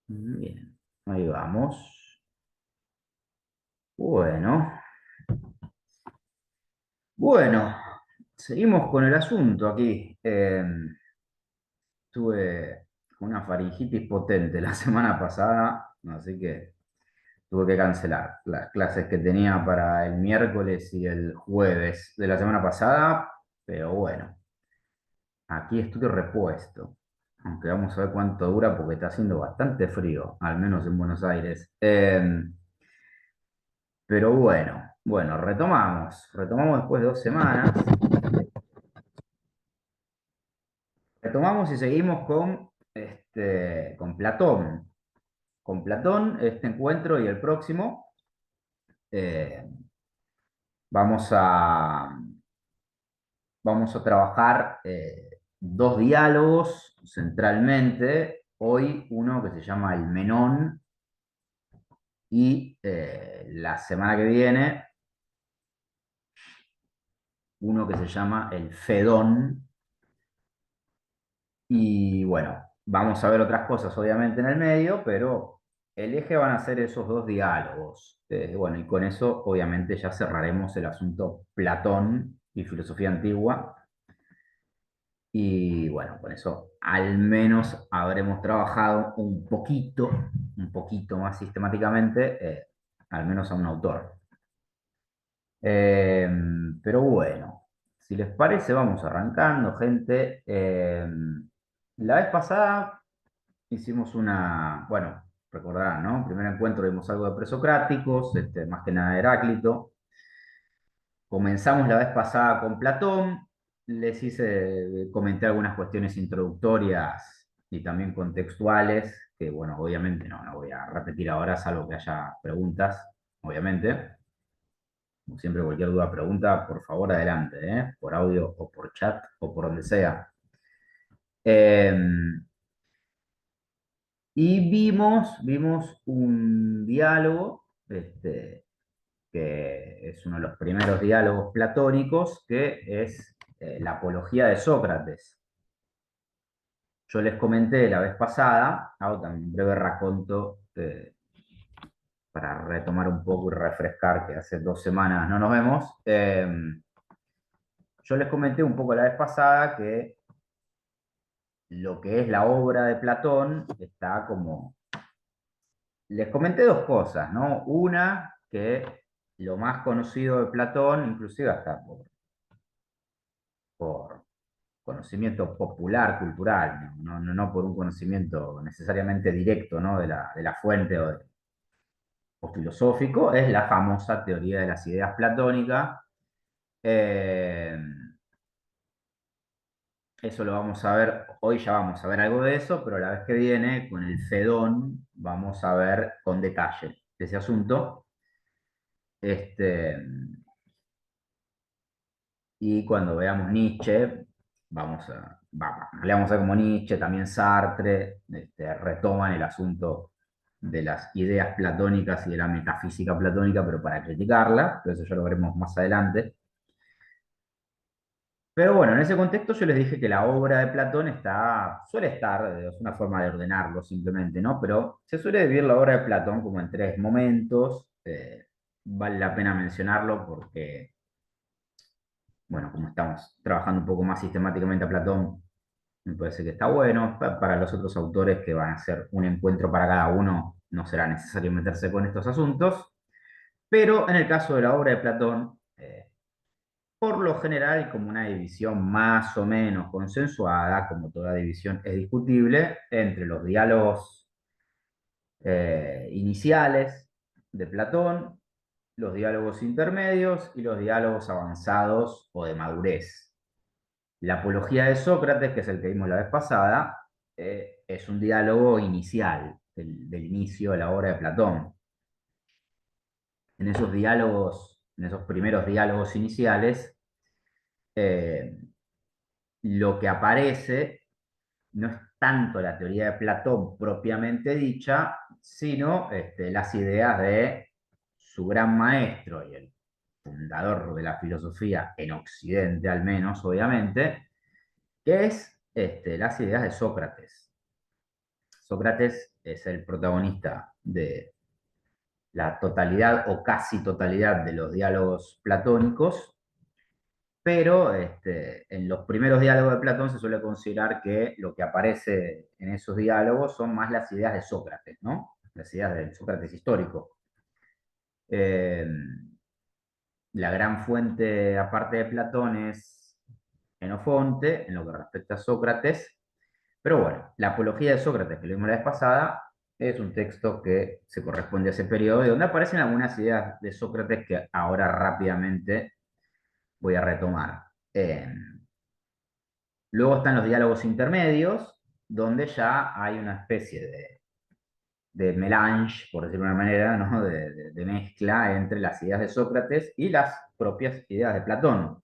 Bien, ahí vamos. Bueno, bueno, seguimos con el asunto aquí. Tuve una faringitis potente la semana pasada, así que tuve que cancelar las clases que tenía para el miércoles y el jueves de la semana pasada, pero bueno, aquí estoy repuesto. Aunque vamos a ver cuánto dura porque está haciendo bastante frío, al menos en Buenos Aires. Pero bueno, retomamos después de 2 semanas, retomamos y seguimos con Platón. Con Platón, este encuentro y el próximo, eh, vamos a, vamos a trabajar dos diálogos centralmente. Hoy uno que se llama el Menón y la semana que viene uno que se llama el Fedón. Y bueno, vamos a ver otras cosas obviamente en el medio, pero el eje van a ser esos dos diálogos. Bueno, y con eso obviamente ya cerraremos el asunto Platón y filosofía antigua. Y bueno, con eso al menos habremos trabajado un poquito más sistemáticamente, al menos a un autor. Eh, pero bueno, si les parece, vamos arrancando, gente. La vez pasada hicimos bueno, recordarán, ¿no? Primer encuentro vimos algo de presocráticos, más que nada Heráclito. Comenzamos la vez pasada con Platón, comenté algunas cuestiones introductorias y también contextuales, que bueno, obviamente no voy a repetir ahora, salvo que haya preguntas, obviamente. Como siempre, cualquier duda, pregunta, por favor, adelante, ¿eh? Por audio o por chat o por donde sea. Eh, y vimos un diálogo, que es uno de los primeros diálogos platónicos, que es la apología de Sócrates. Yo les comenté la vez pasada, hago también un breve raconto para retomar un poco y refrescar, que hace 2 semanas no nos vemos. Yo les comenté un poco la vez pasada que lo que es la obra de Platón está como... Les comenté dos cosas, ¿no? Una, que lo más conocido de Platón, inclusive hasta por conocimiento popular, cultural, no por un conocimiento necesariamente directo, ¿no? de la fuente o filosófico, es la famosa teoría de las ideas platónicas. Eh, Eso lo vamos a ver, hoy ya vamos a ver algo de eso, pero la vez que viene, con el Fedón, vamos a ver con detalle ese asunto. Este, y cuando veamos Nietzsche, le vamos a ver como Nietzsche, también Sartre, retoman el asunto de las ideas platónicas y de la metafísica platónica, pero para criticarla, pero eso ya lo veremos más adelante. Pero bueno, en ese contexto yo les dije que la obra de Platón suele estar, es una forma de ordenarlo simplemente, ¿no? Pero se suele dividir la obra de Platón como en tres momentos. Vale la pena mencionarlo porque, bueno, como estamos trabajando un poco más sistemáticamente a Platón, me parece que está bueno. Para los otros autores que van a hacer un encuentro para cada uno, no será necesario meterse con estos asuntos. Pero en el caso de la obra de Platón, por lo general, como una división más o menos consensuada, como toda división es discutible, entre los diálogos iniciales de Platón, los diálogos intermedios y los diálogos avanzados o de madurez. La apología de Sócrates, que es el que vimos la vez pasada, es un diálogo inicial, del inicio de la obra de Platón. En esos diálogos, en esos primeros diálogos iniciales, eh, lo que aparece no es tanto la teoría de Platón propiamente dicha, sino las ideas de su gran maestro y el fundador de la filosofía en Occidente, al menos, obviamente, que es las ideas de Sócrates. Sócrates es el protagonista de la totalidad o casi totalidad de los diálogos platónicos, pero en los primeros diálogos de Platón se suele considerar que lo que aparece en esos diálogos son más las ideas de Sócrates, ¿no? Las ideas del Sócrates histórico. Eh, la gran fuente, aparte de Platón, es Jenofonte, en lo que respecta a Sócrates. Pero bueno, la Apología de Sócrates, que lo vimos la vez pasada, es un texto que se corresponde a ese periodo y donde aparecen algunas ideas de Sócrates que ahora rápidamente voy a retomar. Luego están los diálogos intermedios, donde ya hay una especie de melange, por decirlo de una manera, ¿no? De mezcla entre las ideas de Sócrates y las propias ideas de Platón.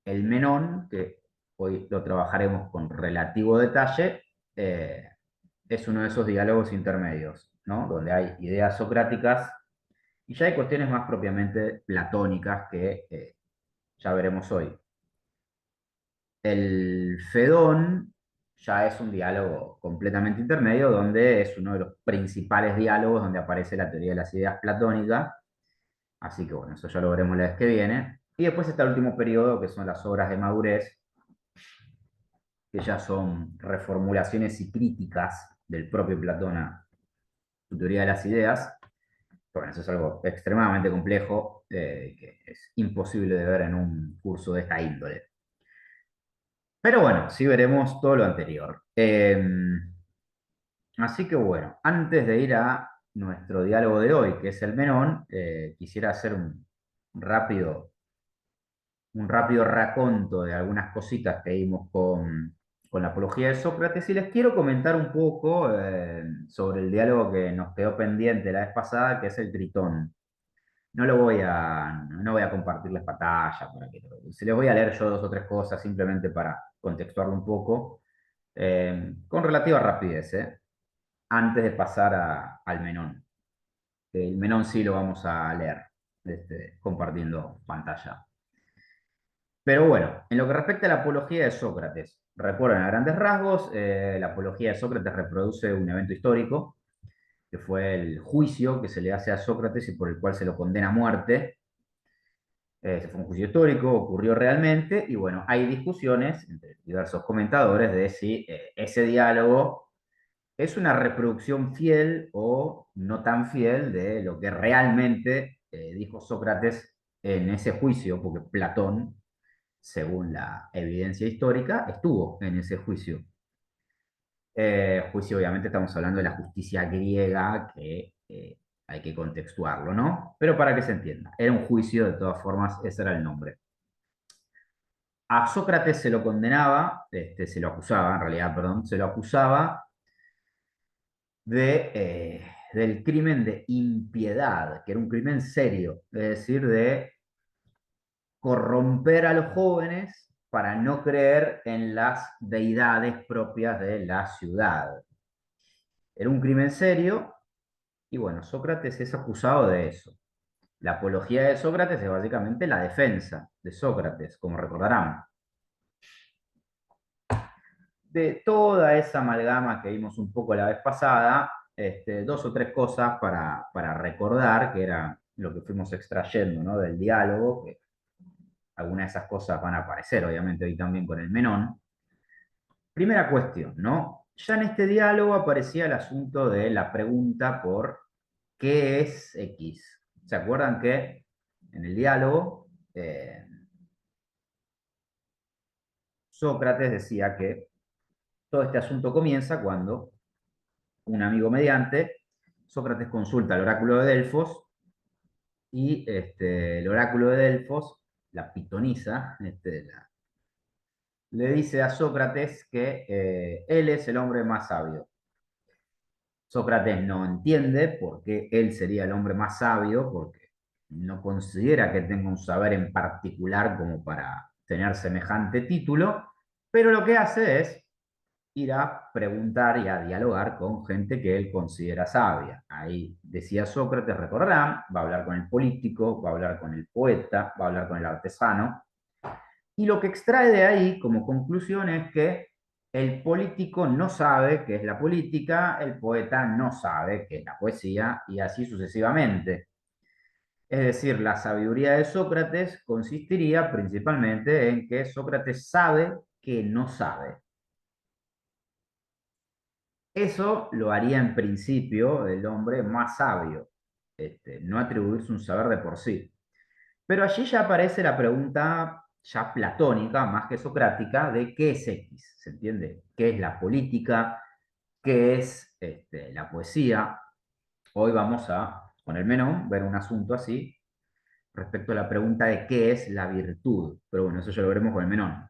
El Menón, que hoy lo trabajaremos con relativo detalle, es uno de esos diálogos intermedios, ¿no? Donde hay ideas socráticas y ya hay cuestiones más propiamente platónicas que ya veremos hoy. El Fedón ya es un diálogo completamente intermedio, donde es uno de los principales diálogos donde aparece la teoría de las ideas platónicas. Así que bueno, eso ya lo veremos la vez que viene. Y después está el último periodo, que son las obras de madurez, que ya son reformulaciones y críticas del propio Platón a su teoría de las ideas. Bueno, eso es algo extremadamente complejo, que es imposible de ver en un curso de esta índole. Pero bueno, sí veremos todo lo anterior. Así que bueno, antes de ir a nuestro diálogo de hoy, que es el Menón, quisiera hacer rápido, un rápido raconto de algunas cositas que vimos con la apología de Sócrates y les quiero comentar un poco sobre el diálogo que nos quedó pendiente la vez pasada, que es el Tritón. No voy a compartirles pantalla para que se les voy a leer yo dos o tres cosas simplemente para contextuarlo un poco, con relativa rapidez, antes de pasar al Menón. El Menón sí lo vamos a leer, compartiendo pantalla. Pero bueno, en lo que respecta a la apología de Sócrates, recuerden a grandes rasgos, la apología de Sócrates reproduce un evento histórico, que fue el juicio que se le hace a Sócrates y por el cual se lo condena a muerte. Ese fue un juicio histórico, ocurrió realmente, y bueno, hay discusiones entre diversos comentadores de si ese diálogo es una reproducción fiel o no tan fiel de lo que realmente dijo Sócrates en ese juicio, porque Platón, según la evidencia histórica, estuvo en ese juicio. Juicio, obviamente, estamos hablando de la justicia griega, que hay que contextuarlo, ¿no? Pero para que se entienda, era un juicio, de todas formas, ese era el nombre. A Sócrates se lo condenaba, se lo acusaba, en realidad, perdón, se lo acusaba del crimen de impiedad, que era un crimen serio, es decir, de corromper a los jóvenes para no creer en las deidades propias de la ciudad. Era un crimen serio y bueno, Sócrates es acusado de eso. La apología de Sócrates es básicamente la defensa de Sócrates, como recordarán. De toda esa amalgama que vimos un poco la vez pasada, dos o tres cosas para recordar, que era lo que fuimos extrayendo, ¿no? Del diálogo, que algunas de esas cosas van a aparecer, obviamente, hoy también con el Menón. Primera cuestión, ¿no? Ya en este diálogo aparecía el asunto de la pregunta por ¿qué es X? ¿Se acuerdan que en el diálogo Sócrates decía que todo este asunto comienza cuando un amigo mediante, Sócrates consulta al oráculo de Delfos y el oráculo de Delfos, la pitonisa, le dice a Sócrates que él es el hombre más sabio. Sócrates no entiende por qué él sería el hombre más sabio, porque no considera que tenga un saber en particular como para tener semejante título, pero lo que hace es ir a preguntar y a dialogar con gente que él considera sabia. Ahí decía Sócrates, recordarán, va a hablar con el político, va a hablar con el poeta, va a hablar con el artesano, y lo que extrae de ahí como conclusión es que El político no sabe qué es la política, el poeta no sabe qué es la poesía, y así sucesivamente. Es decir, la sabiduría de Sócrates consistiría principalmente en que Sócrates sabe que no sabe. Eso lo haría en principio el hombre más sabio, no atribuirse un saber de por sí. Pero allí ya aparece la pregunta ya platónica, más que socrática, de qué es X, ¿se entiende? ¿Qué es la política? ¿Qué es la poesía? Hoy vamos a, con el Menón, ver un asunto así respecto a la pregunta de qué es la virtud. Pero bueno, eso ya lo veremos con el Menón.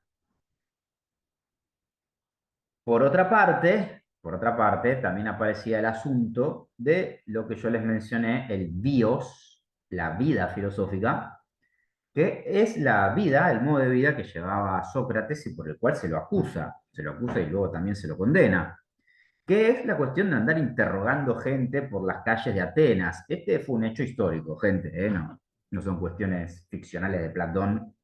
Por otra parte, también aparecía el asunto de lo que yo les mencioné, el bios, la vida filosófica, que es la vida, el modo de vida que llevaba Sócrates y por el cual se lo acusa y luego también se lo condena, que es la cuestión de andar interrogando gente por las calles de Atenas. Este fue un hecho histórico, gente, ¿eh? No, no son cuestiones ficcionales de Platón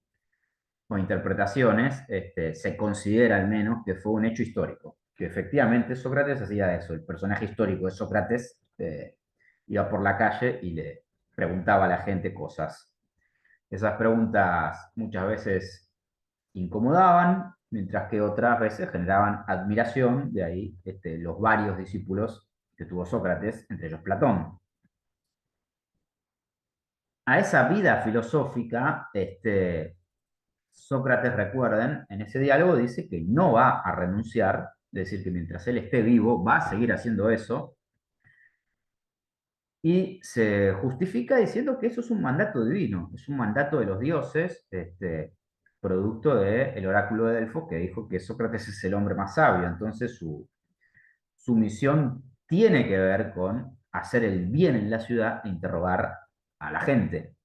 o interpretaciones, se considera al menos que fue un hecho histórico, que efectivamente Sócrates hacía eso, el personaje histórico de Sócrates iba por la calle y le preguntaba a la gente cosas. Esas preguntas muchas veces incomodaban, mientras que otras veces generaban admiración, de ahí los varios discípulos que tuvo Sócrates, entre ellos Platón. A esa vida filosófica, Sócrates, recuerden, en ese diálogo dice que no va a renunciar, es decir, que mientras él esté vivo va a seguir haciendo eso, y se justifica diciendo que eso es un mandato divino, es un mandato de los dioses, producto del oráculo de Delfos que dijo que Sócrates es el hombre más sabio, entonces su misión tiene que ver con hacer el bien en la ciudad e interrogar a la gente.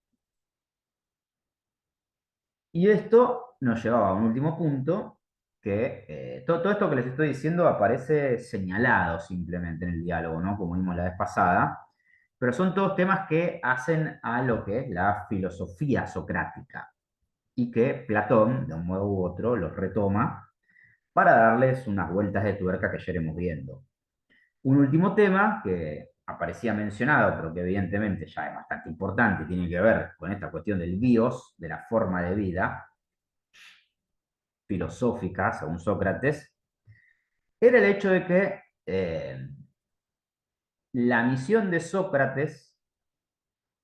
Y esto nos llevaba a un último punto, que todo esto que les estoy diciendo aparece señalado simplemente en el diálogo, ¿no? Como vimos la vez pasada, pero son todos temas que hacen a lo que es la filosofía socrática y que Platón, de un modo u otro, los retoma para darles unas vueltas de tuerca que ya iremos viendo. Un último tema que aparecía mencionado, pero que evidentemente ya es bastante importante y tiene que ver con esta cuestión del bios, de la forma de vida, filosófica, según Sócrates, era el hecho de que la misión de Sócrates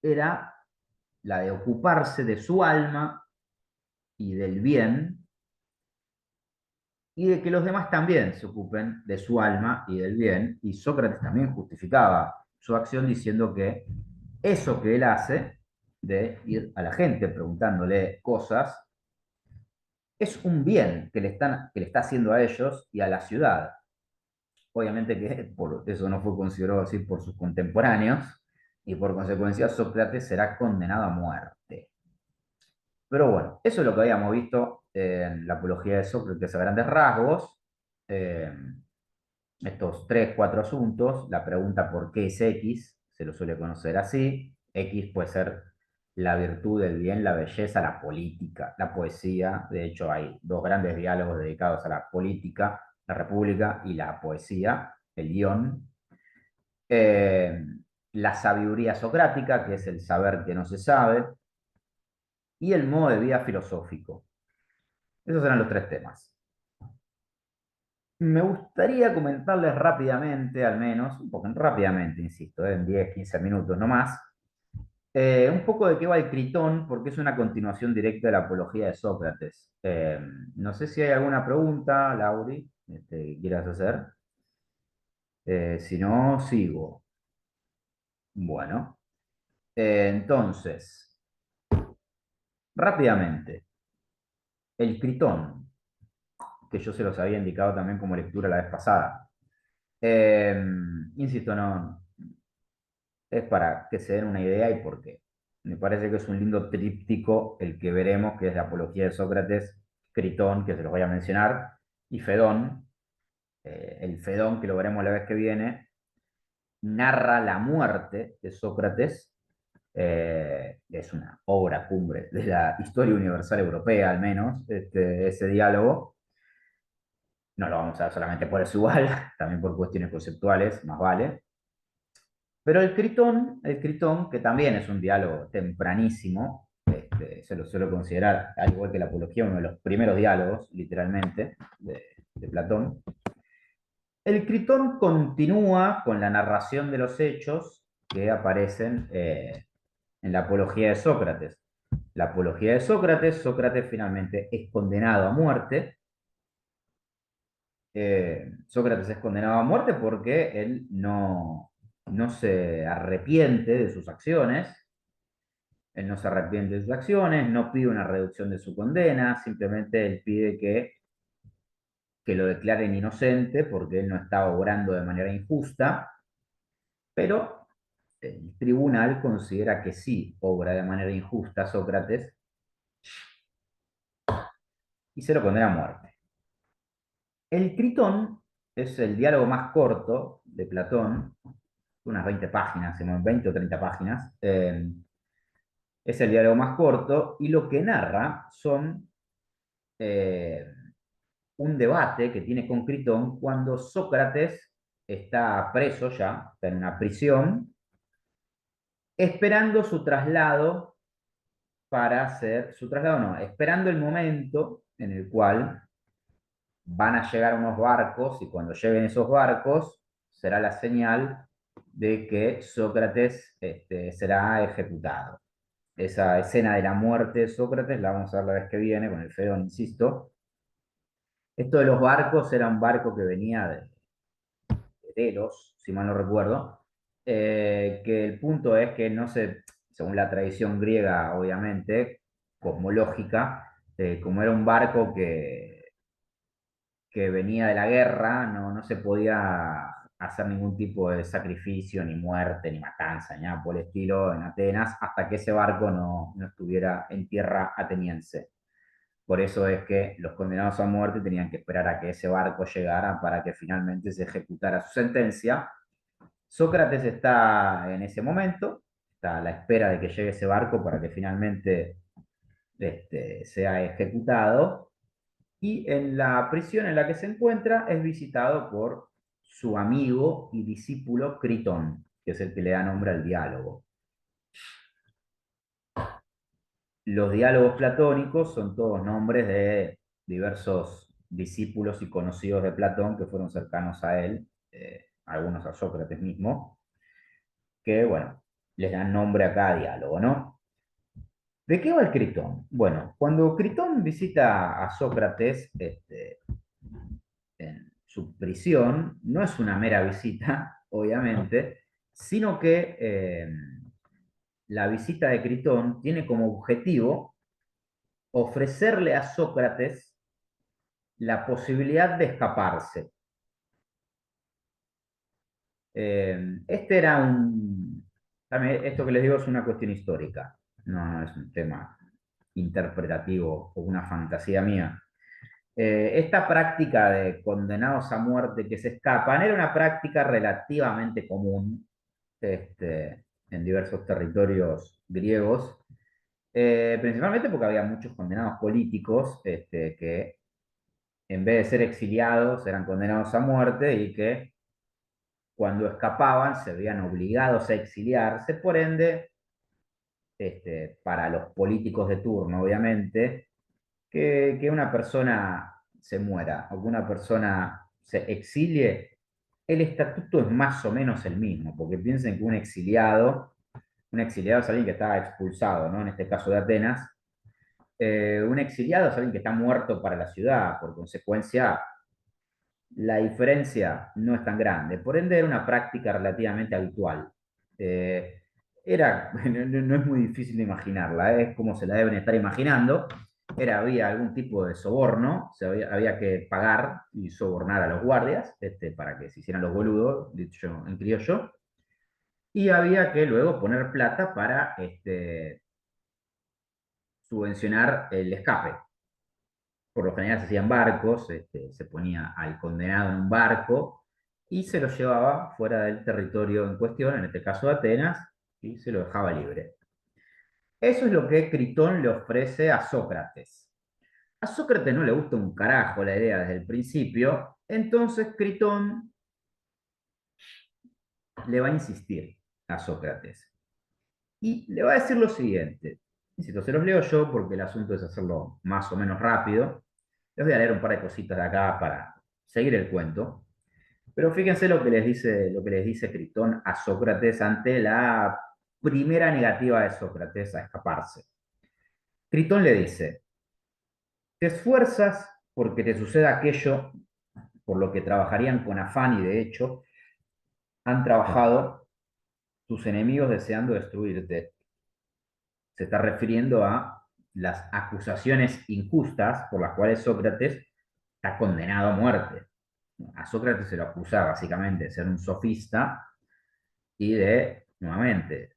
era la de ocuparse de su alma y del bien, y de que los demás también se ocupen de su alma y del bien, y Sócrates también justificaba su acción diciendo que eso que él hace, de ir a la gente preguntándole cosas, es un bien que le está haciendo a ellos y a la ciudad. Obviamente que por eso no fue considerado así por sus contemporáneos y por consecuencia Sócrates será condenado a muerte. Pero bueno, eso es lo que habíamos visto en la apología de Sócrates a grandes rasgos. Eh, Estos tres, cuatro asuntos, la pregunta por qué es X, se lo suele conocer así. X puede ser la virtud, el bien, la belleza, la política, la poesía. De hecho, hay dos grandes diálogos dedicados a la política, la república y la poesía, el guión. Eh, la sabiduría socrática, que es el saber que no se sabe, y el modo de vida filosófico. Esos eran los tres temas. Me gustaría comentarles rápidamente, al menos, un poco rápidamente, insisto, en 10, 15 minutos no más, un poco de qué va el Critón, porque es una continuación directa de la apología de Sócrates. No sé si hay alguna pregunta, Lauri, que quieras hacer. Si no, sigo. Bueno, entonces, rápidamente, el Critón, que yo se los había indicado también como lectura la vez pasada. Eh, Insisto, no, es para que se den una idea y por qué. Me parece que es un lindo tríptico el que veremos, que es la apología de Sócrates, Critón, que se los voy a mencionar, y Fedón. El Fedón, que lo veremos la vez que viene, narra la muerte de Sócrates. Es una obra cumbre de la historia universal europea, al menos, ese diálogo. No lo vamos a dar solamente por eso igual, también por cuestiones conceptuales, más vale. Pero el Critón, que también es un diálogo tempranísimo, se lo suelo considerar, al igual que la Apología, uno de los primeros diálogos, literalmente, de Platón. El Critón continúa con la narración de los hechos que aparecen en la Apología de Sócrates. La Apología de Sócrates, Sócrates finalmente es condenado a muerte. Sócrates es condenado a muerte porque él no se arrepiente de sus acciones. Él no se arrepiente de sus acciones, no pide una reducción de su condena, simplemente él pide que lo declaren inocente porque él no estaba obrando de manera injusta, pero el tribunal considera que sí obra de manera injusta Sócrates y se lo condena a muerte. El Critón es el diálogo más corto de Platón, unas 20 páginas, 20 o 30 páginas. Es el diálogo más corto y lo que narra son eh, un debate que tiene con Critón cuando Sócrates está preso ya, está en una prisión, esperando su traslado para hacer, su traslado no, esperando el momento en el cual van a llegar unos barcos y cuando lleguen esos barcos será la señal de que Sócrates será ejecutado. Esa escena de la muerte de Sócrates la vamos a ver la vez que viene con el Fedón, insisto. Esto de los barcos era un barco que venía de Delos, si mal no recuerdo, que el punto es que no se, según la tradición griega, obviamente, cosmológica, como era un barco que venía de la guerra, no se podía hacer ningún tipo de sacrificio, ni muerte, ni matanza, ni nada por el estilo en Atenas, hasta que ese barco no estuviera en tierra ateniense. Por eso es que los condenados a muerte tenían que esperar a que ese barco llegara para que finalmente se ejecutara su sentencia. Sócrates está en ese momento, está a la espera de que llegue ese barco para que finalmente sea ejecutado. Y en la prisión en la que se encuentra es visitado por su amigo y discípulo Critón, que es el que le da nombre al diálogo. Los diálogos platónicos son todos nombres de diversos discípulos y conocidos de Platón que fueron cercanos a él, algunos a Sócrates mismo, que, bueno, les dan nombre a cada diálogo, ¿no? ¿De qué va el Critón? Bueno, cuando Critón visita a Sócrates en su prisión, no es una mera visita, obviamente, sino que la visita de Critón tiene como objetivo ofrecerle a Sócrates la posibilidad de escaparse. Este era un... También esto que les digo es una cuestión histórica, no es un tema interpretativo o una fantasía mía. Esta práctica de condenados a muerte que se escapan era una práctica relativamente común en diversos territorios griegos, principalmente porque había muchos condenados políticos que en vez de ser exiliados eran condenados a muerte y que cuando escapaban se veían obligados a exiliarse, por ende, para los políticos de turno, obviamente, que una persona se muera o que una persona se exilie, el estatuto es más o menos el mismo, porque piensen que un exiliado es alguien que está expulsado, ¿no? En este caso de Atenas, un exiliado es alguien que está muerto para la ciudad, por consecuencia, la diferencia no es tan grande. Por ende, era una práctica relativamente habitual. Eh, no es muy difícil de imaginarla, es como se la deben estar imaginando. Había algún tipo de soborno, había que pagar y sobornar a los guardias para que se hicieran los boludos, dicho en criollo, y había que luego poner plata para subvencionar el escape. Por lo general se hacían barcos, se ponía al condenado en un barco y se lo llevaba fuera del territorio en cuestión, en este caso Atenas, y se lo dejaba libre. Eso es lo que Critón le ofrece a Sócrates. A Sócrates no le gusta un carajo la idea desde el principio, entonces Critón le va a insistir a Sócrates y le va a decir lo siguiente. Insisto, se los leo yo porque el asunto es hacerlo más o menos rápido. Les voy a leer un par de cositas de acá para seguir el cuento. Pero fíjense lo que les dice Critón a Sócrates ante la primera negativa de Sócrates a escaparse. Critón le dice, te esfuerzas porque te suceda aquello por lo que trabajarían con afán y de hecho han trabajado tus enemigos deseando destruirte. Se está refiriendo a las acusaciones injustas por las cuales Sócrates está condenado a muerte. A Sócrates se lo acusa básicamente de ser un sofista y de, nuevamente,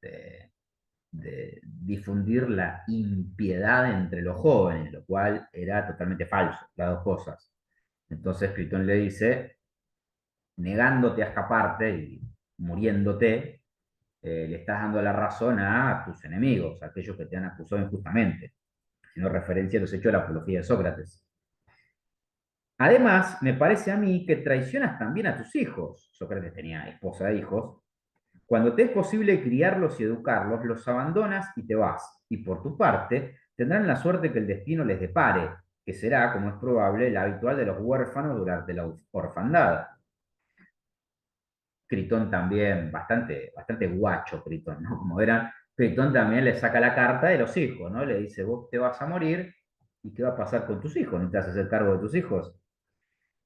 de difundir la impiedad entre los jóvenes, lo cual era totalmente falso, las dos cosas. Entonces Critón le dice, negándote a escaparte y muriéndote, le estás dando la razón a tus enemigos, a aquellos que te han acusado injustamente, haciendo referencia a los hechos de la apología de Sócrates. Además, me parece a mí que traicionas también a tus hijos. Sócrates tenía esposa e hijos. Cuando te es posible criarlos y educarlos, los abandonas y te vas. Y por tu parte, tendrán la suerte que el destino les depare, que será, como es probable, la habitual de los huérfanos durante la orfandad. Critón también, bastante guacho Critón, ¿no? Como verán, Critón también le saca la carta de los hijos, ¿no? Le dice, vos te vas a morir, ¿y qué va a pasar con tus hijos? ¿No te haces el cargo de tus hijos?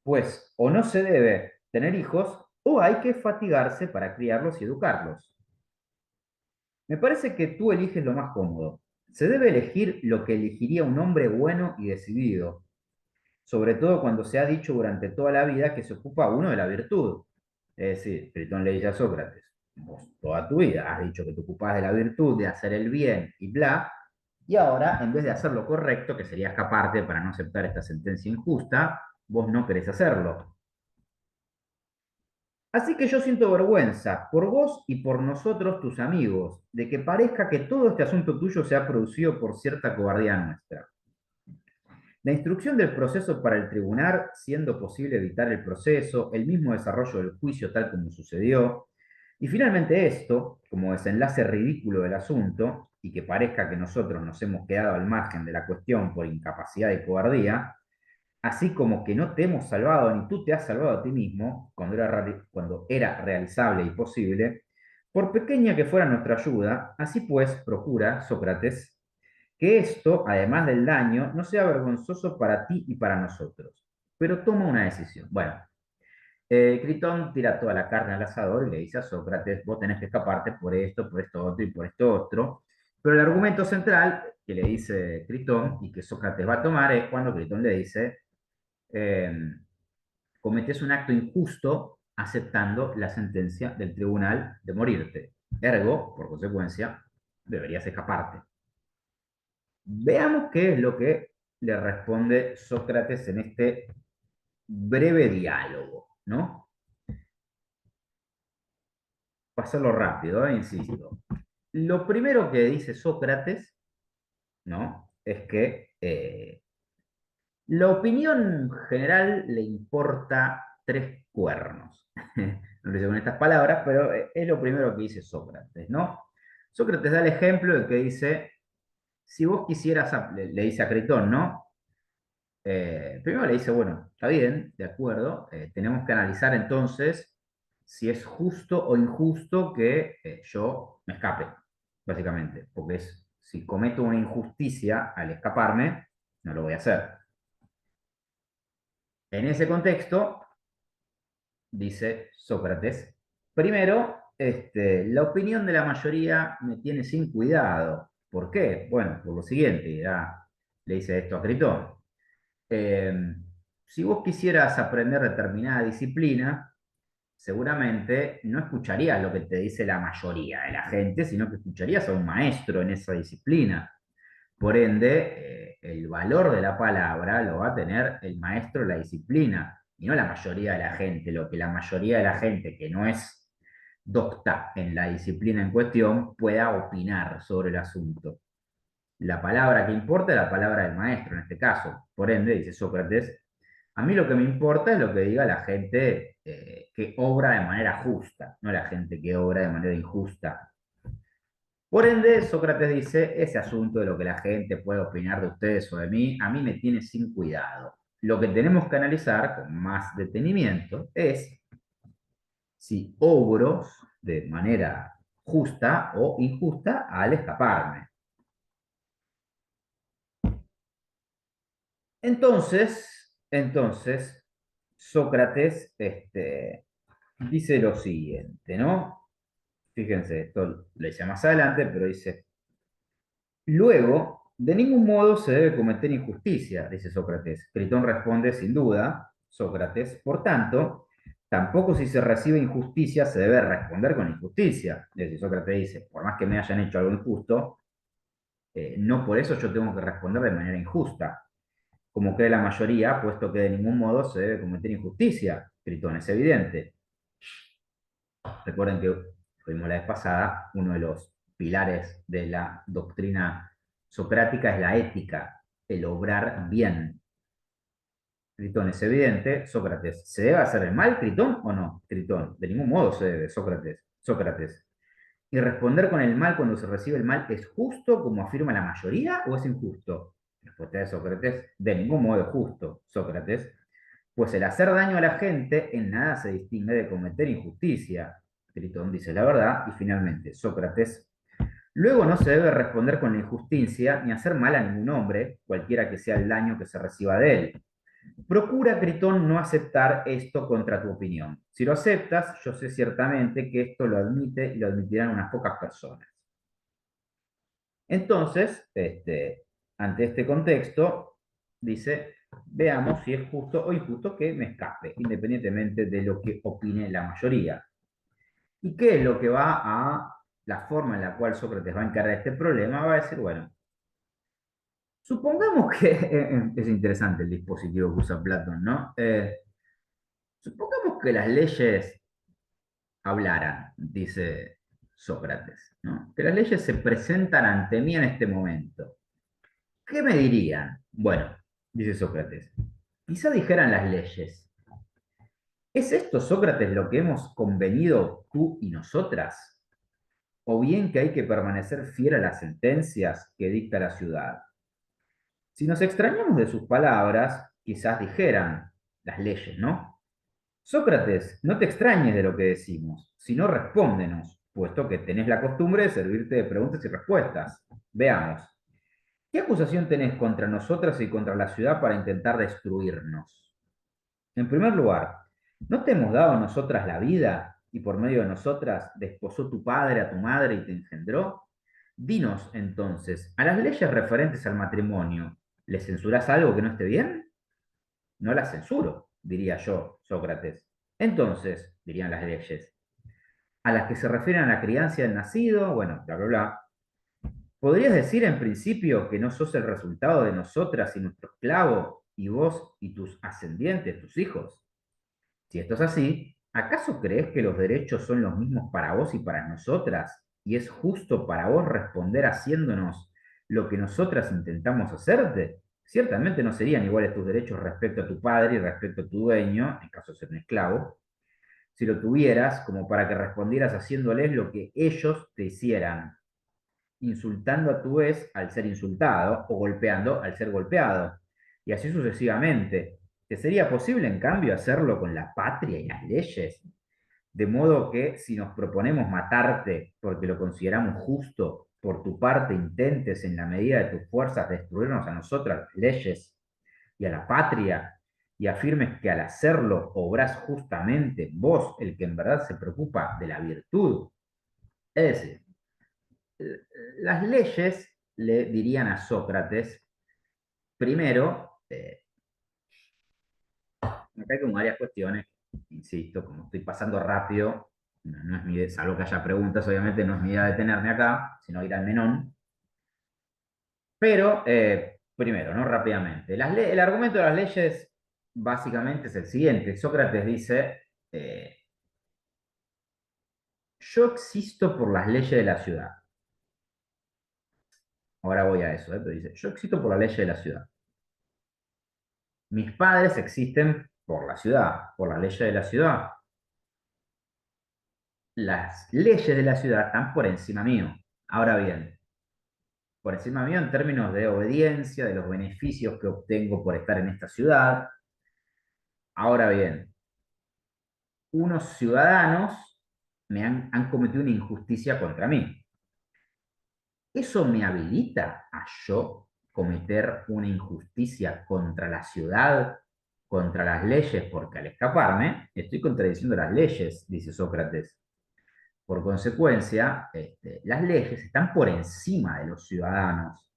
Pues o no se debe tener hijos, o hay que fatigarse para criarlos y educarlos. Me parece que tú eliges lo más cómodo. Se debe elegir lo que elegiría un hombre bueno y decidido, sobre todo cuando se ha dicho durante toda la vida que se ocupa uno de la virtud. Es decir, Platón le dice a Sócrates, vos toda tu vida has dicho que te ocupás de la virtud, de hacer el bien y bla, y ahora, en vez de hacer lo correcto, que sería escaparte para no aceptar esta sentencia injusta, vos no querés hacerlo. Así que yo siento vergüenza por vos y por nosotros, tus amigos, de que parezca que todo este asunto tuyo se ha producido por cierta cobardía nuestra. La instrucción del proceso para el tribunal, siendo posible evitar el proceso, el mismo desarrollo del juicio tal como sucedió, y finalmente esto, como desenlace ridículo del asunto, y que parezca que nosotros nos hemos quedado al margen de la cuestión por incapacidad y cobardía, así como que no te hemos salvado ni tú te has salvado a ti mismo cuando era realizable y posible, por pequeña que fuera nuestra ayuda, así pues procura, Sócrates, que esto, además del daño, no sea vergonzoso para ti y para nosotros. Pero toma una decisión. Bueno, Critón tira toda la carne al asador y le dice a Sócrates, vos tenés que escaparte por esto otro y por esto otro. Pero el argumento central que le dice Critón y que Sócrates va a tomar es cuando Critón le dice, eh, cometés un acto injusto aceptando la sentencia del tribunal de morirte. Ergo, por consecuencia, deberías escaparte. Veamos qué es lo que le responde Sócrates en este breve diálogo, ¿no? Pasarlo rápido, insisto. Lo primero que dice Sócrates, ¿no? Es que la opinión general le importa tres cuernos. No lo dice con estas palabras, pero es lo primero que dice Sócrates, ¿no? Sócrates da el ejemplo de que dice, si vos quisieras, le dice a Critón, ¿no? Primero le dice, bueno, está bien, de acuerdo, tenemos que analizar entonces si es justo o injusto que yo me escape, básicamente, porque si cometo una injusticia al escaparme, no lo voy a hacer. En ese contexto, dice Sócrates, primero, la opinión de la mayoría me tiene sin cuidado. ¿Por qué? Bueno, por lo siguiente, ya le dice esto a Critón. Eh, si vos quisieras aprender determinada disciplina, seguramente no escucharías lo que te dice la mayoría de la gente, sino que escucharías a un maestro en esa disciplina. Por ende, el valor de la palabra lo va a tener el maestro de la disciplina y no la mayoría de la gente. Lo que la mayoría de la gente que no es docta en la disciplina en cuestión pueda opinar sobre el asunto. La palabra que importa es la palabra del maestro en este caso. Por ende, dice Sócrates, a mí lo que me importa es lo que diga la gente que obra de manera justa, no la gente que obra de manera injusta. Por ende, Sócrates dice, ese asunto de lo que la gente puede opinar de ustedes o de mí, a mí me tiene sin cuidado. Lo que tenemos que analizar con más detenimiento es si obro de manera justa o injusta al escaparme. Entonces, Sócrates dice lo siguiente, ¿no? Fíjense, esto lo dice más adelante, pero dice, luego, de ningún modo se debe cometer injusticia, dice Sócrates. Critón responde, sin duda, Sócrates, por tanto, tampoco si se recibe injusticia se debe responder con injusticia. Es decir, Sócrates dice, por más que me hayan hecho algo injusto, no por eso yo tengo que responder de manera injusta, como cree la mayoría, puesto que de ningún modo se debe cometer injusticia. Critón es evidente. Recuerden que vimos la vez pasada, uno de los pilares de la doctrina socrática es la ética, el obrar bien. Critón es evidente. Sócrates, ¿se debe hacer el mal, Critón, o no? Critón, de ningún modo se debe, Sócrates. Sócrates. ¿Y responder con el mal cuando se recibe el mal es justo, como afirma la mayoría, o es injusto? Respuesta de Sócrates, de ningún modo es justo, Sócrates, pues el hacer daño a la gente en nada se distingue de cometer injusticia. Critón dice la verdad, y finalmente, Sócrates, luego no se debe responder con la injusticia ni hacer mal a ningún hombre, cualquiera que sea el daño que se reciba de él. Procura, Critón, no aceptar esto contra tu opinión. Si lo aceptas, yo sé ciertamente que esto lo admite y lo admitirán unas pocas personas. Entonces, ante este contexto, dice, veamos si es justo o injusto que me escape, independientemente de lo que opine la mayoría. ¿Y qué es lo que va a la forma en la cual Sócrates va a encarar este problema? Va a decir, bueno, supongamos que es interesante el dispositivo que usa Platón, ¿no? Supongamos que las leyes hablaran, dice Sócrates, ¿no? Que las leyes se presentan ante mí en este momento. ¿Qué me dirían? Bueno, dice Sócrates, quizá dijeran las leyes. ¿Es esto, Sócrates, lo que hemos convenido tú y nosotras? ¿O bien que hay que permanecer fiel a las sentencias que dicta la ciudad? Si nos extrañamos de sus palabras, quizás dijeran las leyes, ¿no? Sócrates, no te extrañes de lo que decimos, sino respóndenos, puesto que tenés la costumbre de servirte de preguntas y respuestas. Veamos, ¿qué acusación tenés contra nosotras y contra la ciudad para intentar destruirnos? En primer lugar, ¿no te hemos dado a nosotras la vida y por medio de nosotras desposó tu padre a tu madre y te engendró? Dinos entonces, ¿a las leyes referentes al matrimonio les censurás algo que no esté bien? No las censuro, diría yo, Sócrates. Entonces, dirían las leyes, a las que se refieren a la crianza del nacido, bueno, bla, bla, bla. ¿Podrías decir en principio que no sos el resultado de nosotras y nuestro esclavo, y vos y tus ascendientes, tus hijos? Si esto es así, ¿acaso crees que los derechos son los mismos para vos y para nosotras? ¿Y es justo para vos responder haciéndonos lo que nosotras intentamos hacerte? Ciertamente no serían iguales tus derechos respecto a tu padre y respecto a tu dueño, en caso de ser un esclavo, si lo tuvieras, como para que respondieras haciéndoles lo que ellos te hicieran, insultando a tu vez al ser insultado o golpeando al ser golpeado, y así sucesivamente. ¿Te sería posible, en cambio, hacerlo con la patria y las leyes? De modo que si nos proponemos matarte porque lo consideramos justo, por tu parte intentes en la medida de tus fuerzas destruirnos a nosotras, las leyes y a la patria, y afirmes que al hacerlo obrás justamente vos, el que en verdad se preocupa de la virtud. Es decir, las leyes le dirían a Sócrates, primero, acá hay como varias cuestiones, insisto, como estoy pasando rápido, no es mi idea, salvo que haya preguntas, obviamente no es mi idea detenerme acá, sino ir al menón, pero primero, ¿no? Rápidamente. El argumento de las leyes básicamente es el siguiente. Sócrates dice, yo existo por las leyes de la ciudad. Ahora voy a eso, pero dice, yo existo por la ley de la ciudad. Mis padres existen por la ciudad, por las leyes de la ciudad. Las leyes de la ciudad están por encima mío. Ahora bien, por encima mío en términos de obediencia, de los beneficios que obtengo por estar en esta ciudad. Ahora bien, unos ciudadanos han cometido una injusticia contra mí. ¿Eso me habilita a yo cometer una injusticia contra la ciudad, contra las leyes? Porque al escaparme, estoy contradiciendo las leyes, dice Sócrates. Por consecuencia, las leyes están por encima de los ciudadanos,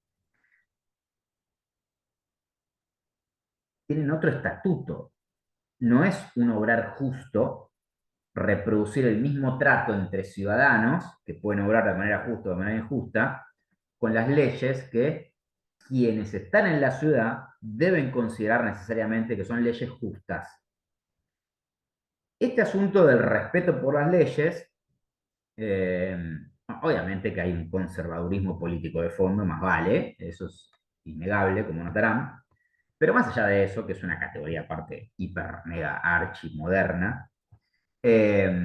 tienen otro estatuto. No es un obrar justo reproducir el mismo trato entre ciudadanos, que pueden obrar de manera justa o de manera injusta, con las leyes que quienes están en la ciudad deben considerar necesariamente que son leyes justas. Este asunto del respeto por las leyes, eh, obviamente que hay un conservadurismo político de fondo, más vale, eso es innegable, como notarán, pero más allá de eso, que es una categoría aparte hiper, mega, archi, moderna, eh,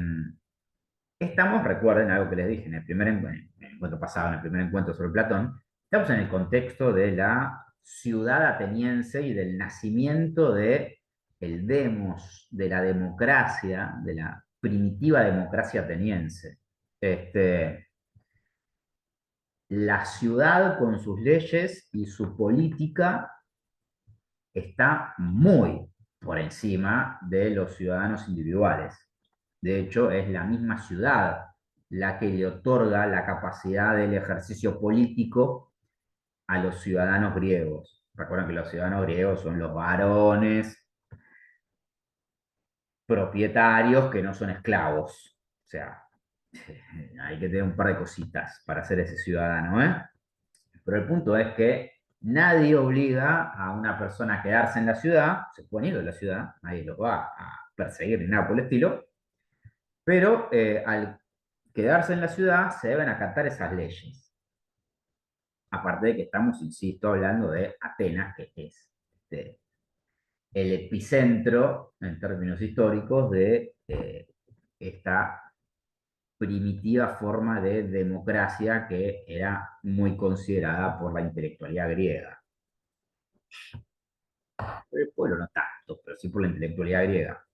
estamos, recuerden algo que les dije en el encuentro pasado, en el primer encuentro sobre Platón, estamos en el contexto de la ciudad ateniense y del nacimiento de el demos, de la democracia, de la primitiva democracia ateniense. Este, la ciudad con sus leyes y su política está muy por encima de los ciudadanos individuales. De hecho, es la misma ciudad la que le otorga la capacidad del ejercicio político a los ciudadanos griegos. Recuerden que los ciudadanos griegos son los varones propietarios que no son esclavos. O sea, hay que tener un par de cositas para ser ese ciudadano, ¿eh? Pero el punto es que nadie obliga a una persona a quedarse en la ciudad, se pueden ir de la ciudad, nadie los va a perseguir ni nada por el estilo, pero al quedarse en la ciudad se deben acatar esas leyes. Aparte de que estamos, insisto, hablando de Atenas, que es el epicentro, en términos históricos, de esta primitiva forma de democracia que era muy considerada por la intelectualidad griega. El pueblo no tanto, pero sí por la intelectualidad griega.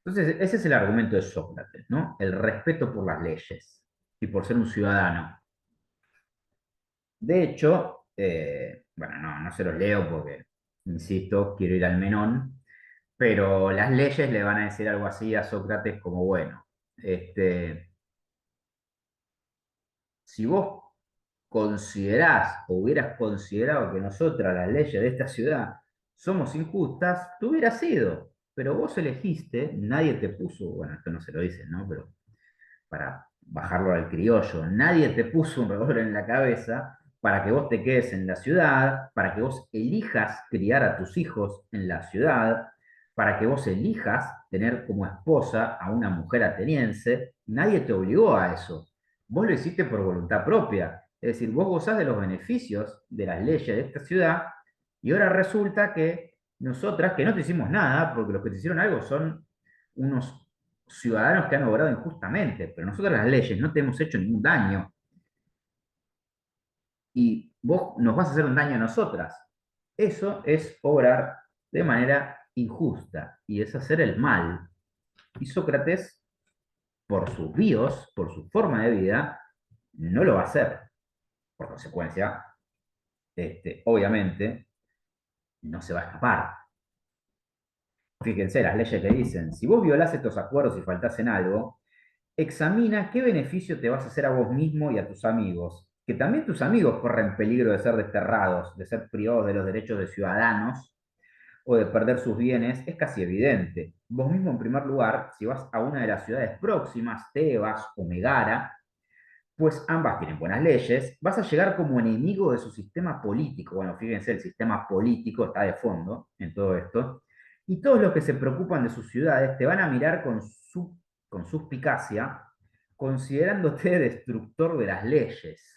Entonces, ese es el argumento de Sócrates, ¿no? El respeto por las leyes y por ser un ciudadano. De hecho, bueno, no se los leo porque, insisto, quiero ir al Menón, pero las leyes le van a decir algo así a Sócrates como, bueno, si vos considerás o hubieras considerado que nosotras, las leyes de esta ciudad, somos injustas, tú hubieras sido, pero vos elegiste, nadie te puso, bueno, esto no se lo dicen, ¿no? Pero para bajarlo al criollo, nadie te puso un revólver en la cabeza para que vos te quedes en la ciudad, para que vos elijas criar a tus hijos en la ciudad, para que vos elijas tener como esposa a una mujer ateniense, nadie te obligó a eso. Vos lo hiciste por voluntad propia. Es decir, vos gozás de los beneficios de las leyes de esta ciudad y ahora resulta que nosotras, que no te hicimos nada, porque los que te hicieron algo son unos ciudadanos que han obrado injustamente, pero nosotras las leyes no te hemos hecho ningún daño y vos nos vas a hacer un daño a nosotras. Eso es obrar de manera injusta y es hacer el mal. Y Sócrates, por sus bios, por su forma de vida, no lo va a hacer. Por consecuencia, obviamente, no se va a escapar. Fíjense, las leyes le dicen, si vos violás estos acuerdos y faltás en algo, examina qué beneficio te vas a hacer a vos mismo y a tus amigos, que también tus amigos corren peligro de ser desterrados, de ser privados de los derechos de ciudadanos o de perder sus bienes, es casi evidente. Vos mismo, en primer lugar, si vas a una de las ciudades próximas, Tebas o Megara, pues ambas tienen buenas leyes, vas a llegar como enemigo de su sistema político. Bueno, fíjense, el sistema político está de fondo en todo esto. Y todos los que se preocupan de sus ciudades te van a mirar con suspicacia, considerándote destructor de las leyes.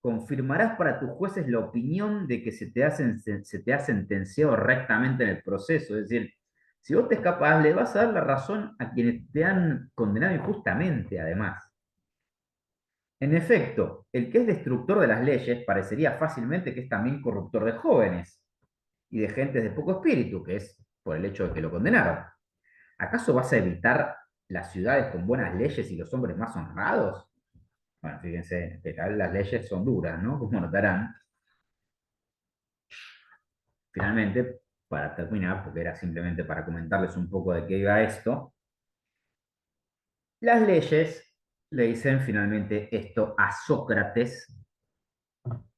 confirmarás para tus jueces la opinión de que se te ha sentenciado rectamente en el proceso. Es decir, si vos te escapás, le vas a dar la razón a quienes te han condenado injustamente, además. En efecto, el que es destructor de las leyes parecería fácilmente que es también corruptor de jóvenes y de gentes de poco espíritu, que es por el hecho de que lo condenaron. ¿Acaso vas a evitar las ciudades con buenas leyes y los hombres más honrados? Bueno, fíjense que las leyes son duras, ¿no? Como notarán. Finalmente, para terminar, porque era simplemente para comentarles un poco de qué iba esto, las leyes le dicen finalmente esto a Sócrates.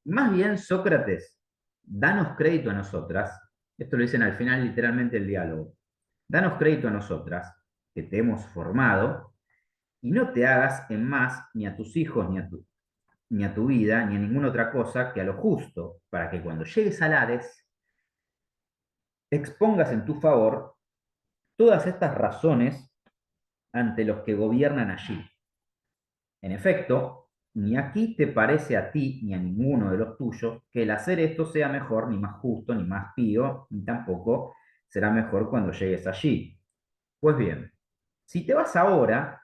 Más bien, Sócrates, danos crédito a nosotras. Esto lo dicen al final literalmente el diálogo. Danos crédito a nosotras, que te hemos formado, y no te hagas en más ni a tus hijos, ni a tu vida, ni a ninguna otra cosa que a lo justo, para que cuando llegues al Hades, expongas en tu favor todas estas razones ante los que gobiernan allí. En efecto, ni aquí te parece a ti ni a ninguno de los tuyos que el hacer esto sea mejor, ni más justo, ni más pío, ni tampoco será mejor cuando llegues allí. Pues bien, si te vas ahora,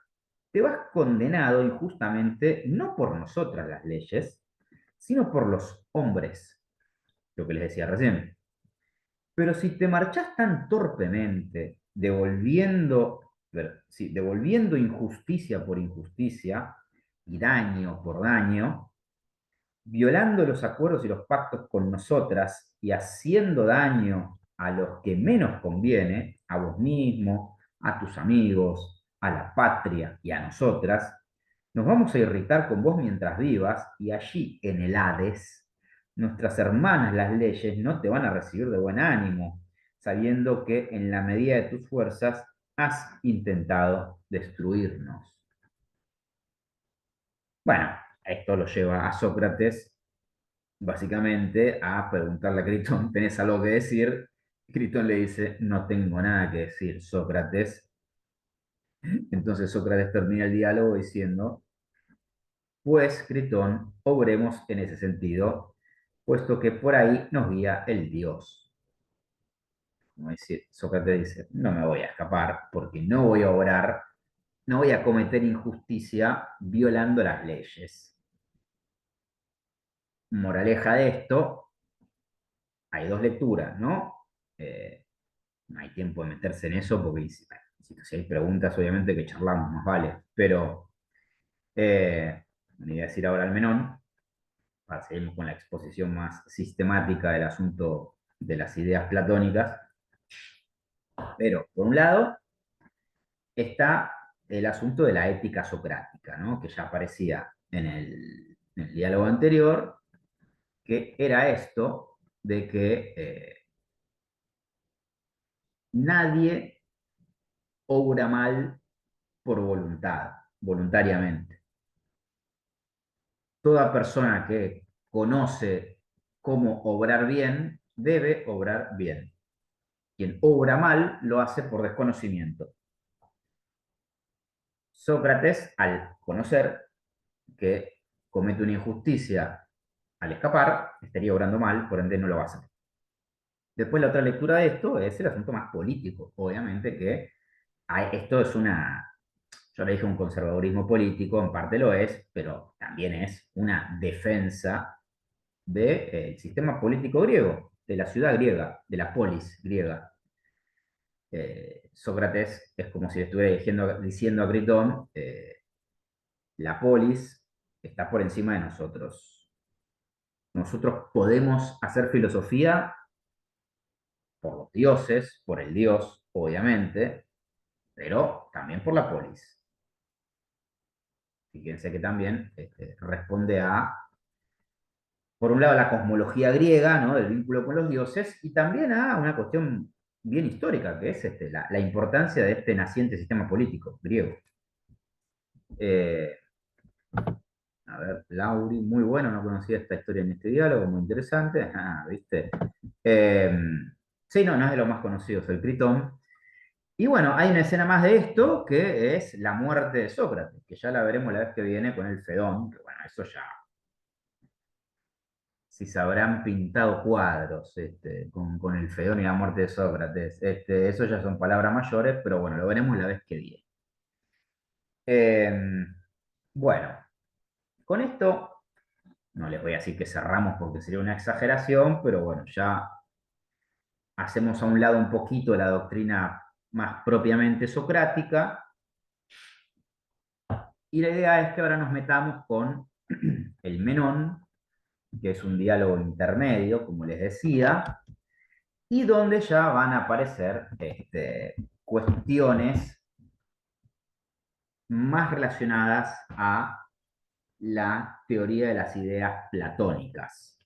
te vas condenado injustamente no por nosotras las leyes, sino por los hombres, lo que les decía recién. Pero si te marchás tan torpemente, sí, devolviendo injusticia por injusticia y daño por daño, violando los acuerdos y los pactos con nosotras y haciendo daño a los que menos conviene, a vos mismo, a tus amigos, a la patria y a nosotras, nos vamos a irritar con vos mientras vivas y allí en el Hades, nuestras hermanas las leyes no te van a recibir de buen ánimo, sabiendo que en la medida de tus fuerzas has intentado destruirnos. Bueno, esto lo lleva a Sócrates básicamente a preguntarle a Critón, ¿tenés algo que decir? Critón le dice, no tengo nada que decir, Sócrates. Entonces Sócrates termina el diálogo diciendo, pues, Critón, obremos en ese sentido, puesto que por ahí nos guía el Dios. Como decir, Sócrates dice, no me voy a escapar porque no voy a obrar, no voy a cometer injusticia violando las leyes. Moraleja de esto, hay dos lecturas, ¿no? Eh, no hay tiempo de meterse en eso porque si hay preguntas, obviamente que charlamos, más vale. Pero me voy a decir ahora al menón, para seguir con la exposición más sistemática del asunto de las ideas platónicas. Pero, por un lado, está el asunto de la ética socrática, ¿no? Que ya aparecía en el diálogo anterior, que era esto de que nadie obra mal por voluntad, voluntariamente. Toda persona que conoce cómo obrar bien, debe obrar bien. Quien obra mal, lo hace por desconocimiento. Sócrates, al conocer que comete una injusticia al escapar, estaría obrando mal, por ende no lo va a hacer. Después la otra lectura de esto es el asunto más político. Obviamente que esto es yo le dije un conservadurismo político, en parte lo es, pero también es una defensa del sistema político griego, de la ciudad griega, de la polis griega. Sócrates es como si le estuviera diciendo a Critón, la polis está por encima de nosotros. Nosotros podemos hacer filosofía por los dioses, por el dios, obviamente, pero también por la polis. Fíjense que también responde por un lado, la cosmología griega, ¿no? Del vínculo con los dioses, y también a una cuestión bien histórica, que es la importancia de este naciente sistema político griego. Eh, a ver, Lauri, muy bueno, no conocía esta historia en este diálogo, muy interesante. Ah, ¿viste? Eh, sí, no, no es de los más conocidos, el Critón. Y bueno, hay una escena más de esto, que es la muerte de Sócrates, que ya la veremos la vez que viene con el Fedón, que bueno, eso ya si se habrán pintado cuadros con el Fedón y la muerte de Sócrates. Eso ya son palabras mayores, pero bueno, lo veremos la vez que viene. Bueno, con esto no les voy a decir que cerramos porque sería una exageración, pero bueno, ya hacemos a un lado un poquito la doctrina más propiamente socrática y la idea es que ahora nos metamos con el Menón, que es un diálogo intermedio, como les decía, y donde ya van a aparecer cuestiones más relacionadas a la teoría de las ideas platónicas.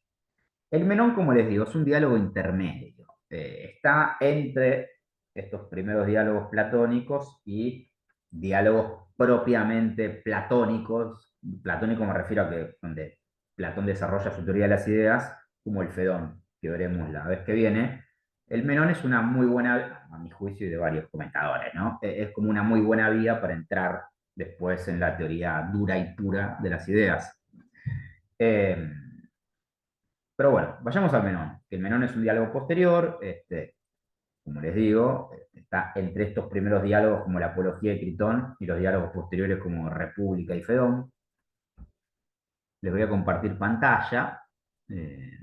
El Menón, como les digo, es un diálogo intermedio. Está entre estos primeros diálogos platónicos y diálogos propiamente platónicos. Platónico me refiero a que donde Platón desarrolla su teoría de las ideas, como el Fedón, que veremos la vez que viene. El Menón es una muy buena, a mi juicio y de varios comentadores, ¿no? Es como una muy buena vía para entrar después en la teoría dura y pura de las ideas. Eh, pero bueno, vayamos al Menón, que el Menón es un diálogo posterior, como les digo, está entre estos primeros diálogos como la Apología de Critón y los diálogos posteriores como República y Fedón. Les voy a compartir pantalla, eh,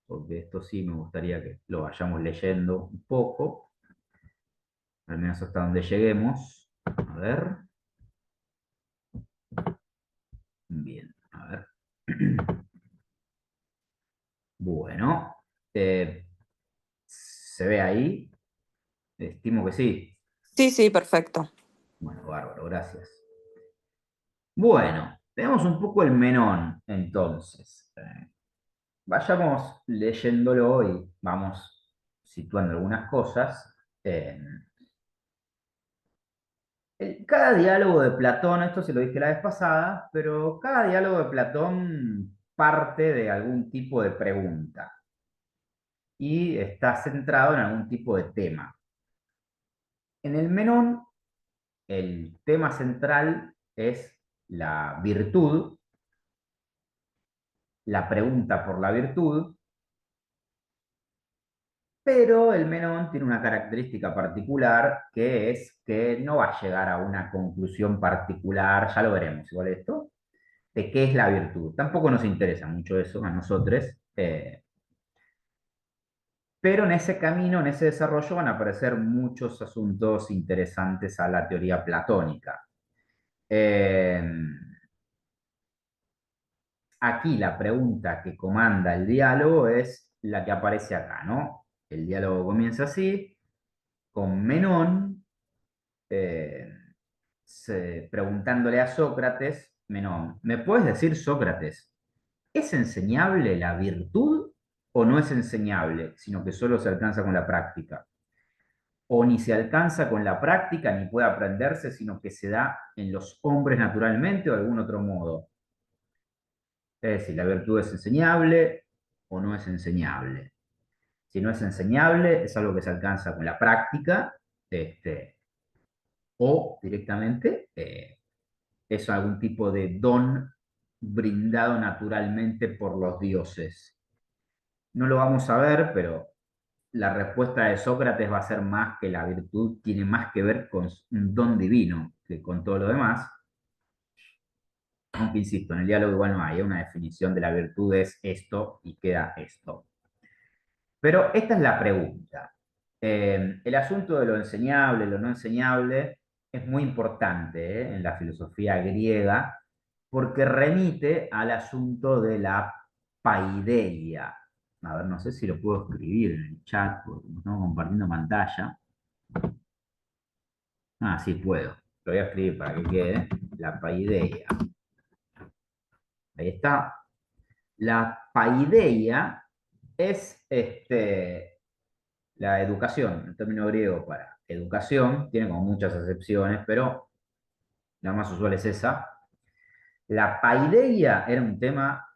porque esto sí me gustaría que lo vayamos leyendo un poco, al menos hasta donde lleguemos. A ver. Bien, a ver. Bueno, ¿se ve ahí? Estimo que sí. Sí, sí, perfecto. Bueno, bárbaro, gracias. Bueno, veamos un poco el Menón, entonces. Vayamos leyéndolo y vamos situando algunas cosas. Eh, Cada diálogo de Platón, esto se lo dije la vez pasada, pero cada diálogo de Platón parte de algún tipo de pregunta y está centrado en algún tipo de tema. En el Menón, el tema central es la virtud, la pregunta por la virtud, pero el Menón tiene una característica particular que es que no va a llegar a una conclusión particular, ya lo veremos igual esto, de qué es la virtud. Tampoco nos interesa mucho eso a nosotros, pero en ese camino, en ese desarrollo van a aparecer muchos asuntos interesantes a la teoría platónica. Eh, Aquí la pregunta que comanda el diálogo es la que aparece acá, ¿no? El diálogo comienza así, con Menón eh, preguntándole a Sócrates, Menón, ¿me puedes decir, Sócrates, ¿es enseñable la virtud o no es enseñable, sino que solo se alcanza con la práctica? O ni se alcanza con la práctica ni puede aprenderse, sino que se da en los hombres naturalmente o de algún otro modo. Es decir, la virtud es enseñable o no es enseñable. Si no es enseñable, es algo que se alcanza con la práctica, o directamente es algún tipo de don brindado naturalmente por los dioses. No lo vamos a ver, pero la respuesta de Sócrates va a ser más que la virtud tiene más que ver con un don divino que con todo lo demás. Aunque insisto, en el diálogo igual no hay una definición de la virtud es esto y queda esto. Pero esta es la pregunta. El asunto de lo enseñable, lo no enseñable, es muy importante en la filosofía griega porque remite al asunto de la paideia. A ver, no sé si lo puedo escribir en el chat porque estamos compartiendo pantalla. Ah, sí puedo. Lo voy a escribir para que quede. La paideia. Ahí está. La paideia es la educación, el término griego para educación, tiene como muchas acepciones, pero la más usual es esa. La paideia era un tema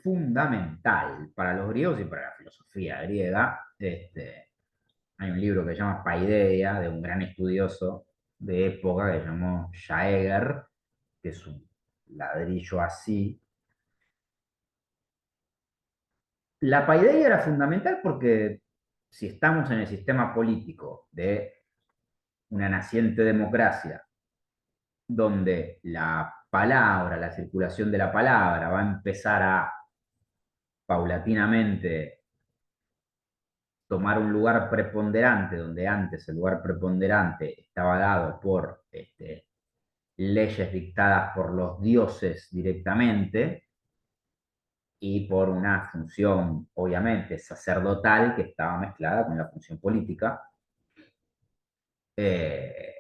fundamental para los griegos y para la filosofía griega. Hay un libro que se llama Paideia, de un gran estudioso de época que se llamó Jaeger, que es un ladrillo así, La paideia era fundamental porque si estamos en el sistema político de una naciente democracia, donde la palabra, la circulación de la palabra va a empezar a paulatinamente tomar un lugar preponderante, donde antes el lugar preponderante estaba dado por leyes dictadas por los dioses directamente y por una función, obviamente, sacerdotal que estaba mezclada con la función política. Eh,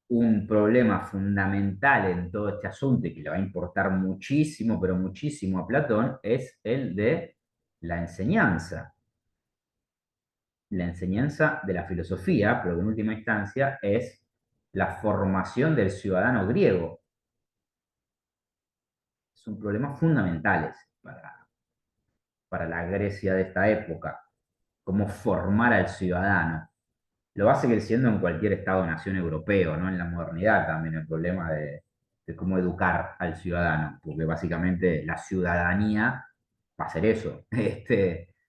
un problema fundamental en todo este asunto y que le va a importar muchísimo, pero muchísimo a Platón, es el de la enseñanza. La enseñanza de la filosofía, pero que en última instancia es la formación del ciudadano griego. Son problemas fundamentales para la Grecia de esta época, cómo formar al ciudadano. Lo va a seguir siendo en cualquier Estado-nación europeo, ¿no? En la modernidad también el problema de cómo educar al ciudadano, porque básicamente la ciudadanía va a ser eso,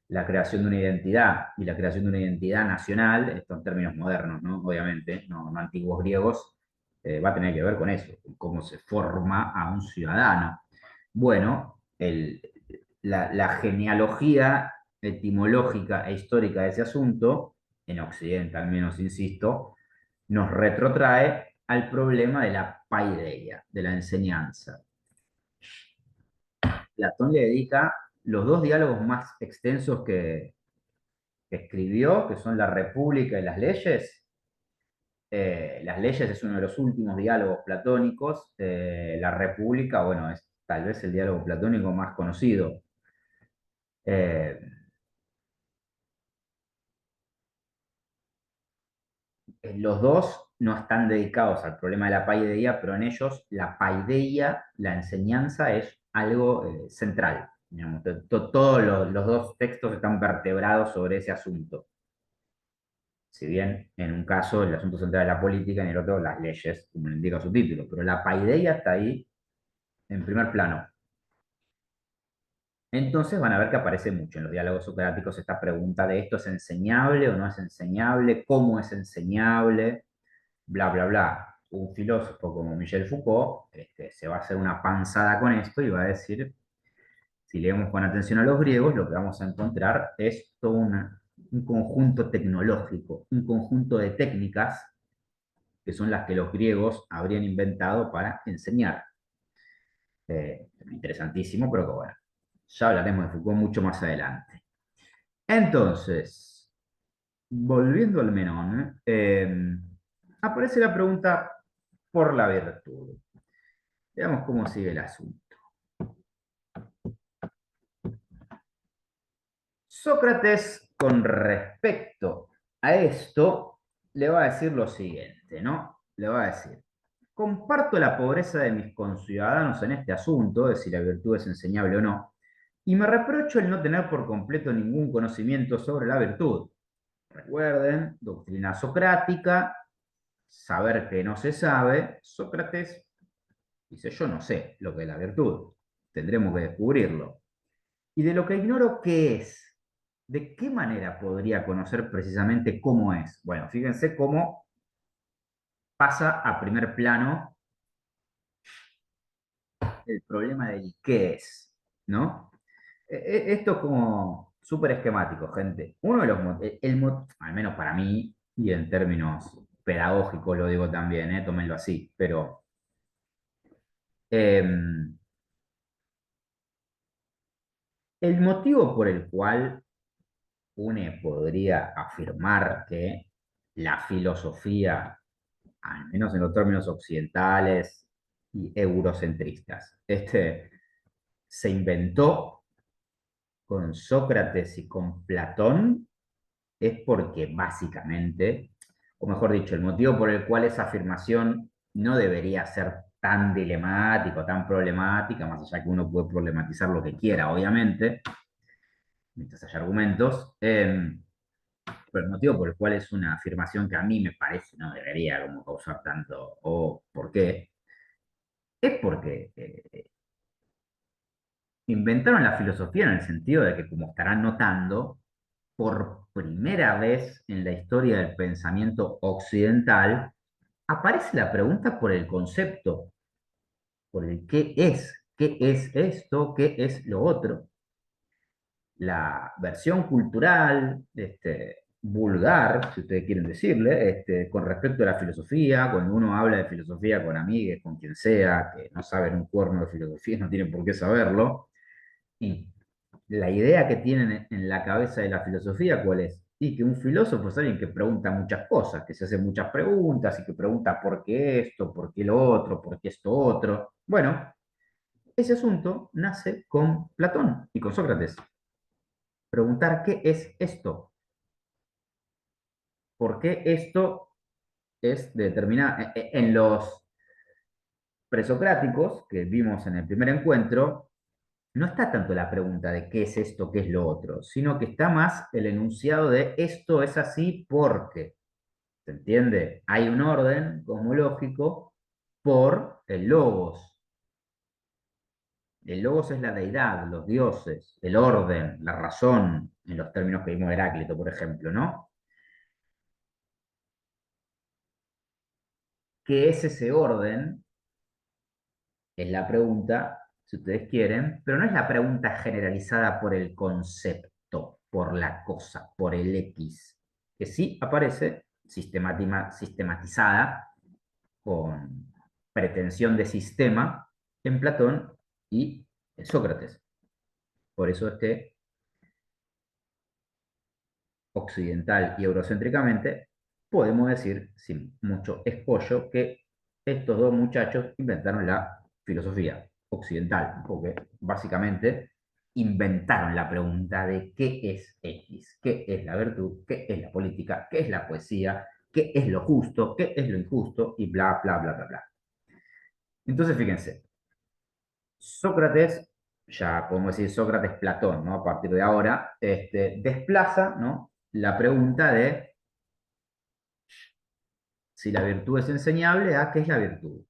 la creación de una identidad y la creación de una identidad nacional, estos términos modernos, ¿no? Obviamente, no antiguos griegos, va a tener que ver con eso, con cómo se forma a un ciudadano. Bueno, la genealogía etimológica e histórica de ese asunto en Occidente al menos, insisto, nos retrotrae al problema de la paideia, de la enseñanza. Platón le dedica los dos diálogos más extensos que escribió, que son la República y las leyes. Las leyes es uno de los últimos diálogos platónicos. La República, bueno, es tal vez el diálogo platónico más conocido. Eh, los dos no están dedicados al problema de la paideia, pero en ellos la paideia, la enseñanza, es algo central. Digamos. Todos los dos textos están vertebrados sobre ese asunto. Si bien en un caso el asunto central es la política, en el otro las leyes, como le indica su título, pero la paideia está ahí en primer plano. Entonces van a ver que aparece mucho en los diálogos socráticos esta pregunta de esto es enseñable o no es enseñable, cómo es enseñable, bla, bla, bla. Un filósofo como Michel Foucault se va a hacer una panzada con esto y va a decir, si leemos con atención a los griegos, lo que vamos a encontrar es todo un conjunto tecnológico, un conjunto de técnicas que son las que los griegos habrían inventado para enseñar. Interesantísimo, pero que bueno, ya hablaremos de Foucault mucho más adelante. Entonces, volviendo al Menón, aparece la pregunta por la virtud. Veamos cómo sigue el asunto. Sócrates, con respecto a esto, le va a decir lo siguiente, ¿no? Le va a decir, comparto la pobreza de mis conciudadanos en este asunto, de si la virtud es enseñable o no, y me reprocho el no tener por completo ningún conocimiento sobre la virtud. Recuerden, doctrina socrática, saber que no se sabe. Sócrates dice, yo no sé lo que es la virtud, tendremos que descubrirlo. Y de lo que ignoro, ¿qué es? ¿De qué manera podría conocer precisamente cómo es? Bueno, fíjense cómo pasa a primer plano el problema del qué es, ¿no? Esto es como súper esquemático, gente. Uno de los al menos para mí, y en términos pedagógicos lo digo también, tómenlo así, pero em, el motivo por el cual uno podría afirmar que la filosofía, al menos en los términos occidentales y eurocentristas, se inventó con Sócrates y con Platón, es porque básicamente, o mejor dicho, el motivo por el cual esa afirmación no debería ser tan dilemática, tan problemática, más allá que uno puede problematizar lo que quiera, obviamente, mientras haya argumentos, pero el motivo por el cual es una afirmación que a mí me parece no debería como causar tanto, o por qué, es porque inventaron la filosofía en el sentido de que, como estarán notando, por primera vez en la historia del pensamiento occidental, aparece la pregunta por el concepto, por el qué es esto, qué es lo otro. La versión cultural, vulgar, si ustedes quieren decirle, con respecto a la filosofía, cuando uno habla de filosofía con amigues, con quien sea, que no saben un cuerno de filosofía, no tienen por qué saberlo, y la idea que tienen en la cabeza de la filosofía, ¿cuál es? Y que un filósofo es alguien que pregunta muchas cosas, que se hace muchas preguntas y que pregunta por qué esto, por qué lo otro, por qué esto otro. Bueno, ese asunto nace con Platón y con Sócrates. Preguntar qué es esto, por qué esto es determinado. En los presocráticos que vimos en el primer encuentro, no está tanto la pregunta de qué es esto, qué es lo otro, sino que está más el enunciado de esto es así porque, ¿se entiende? Hay un orden cosmológico por el logos. El logos es la deidad, los dioses, el orden, la razón, en los términos que vimos de Heráclito, por ejemplo, ¿no? ¿Qué es ese orden? Es la pregunta, si ustedes quieren, pero no es la pregunta generalizada por el concepto, por la cosa, por el X, que sí aparece sistematizada con pretensión de sistema en Platón y en Sócrates. Por eso es que occidental y eurocéntricamente podemos decir, sin mucho escollo, que estos dos muchachos inventaron la filosofía occidental, porque básicamente inventaron la pregunta de qué es X, qué es la virtud, qué es la política, qué es la poesía, qué es lo justo, qué es lo injusto, y bla, bla, bla, bla, bla. Entonces, fíjense, Sócrates, ya podemos decir Sócrates-Platón, ¿no? A partir de ahora, desplaza, ¿no? La pregunta de si la virtud es enseñable, ¿a qué es la virtud?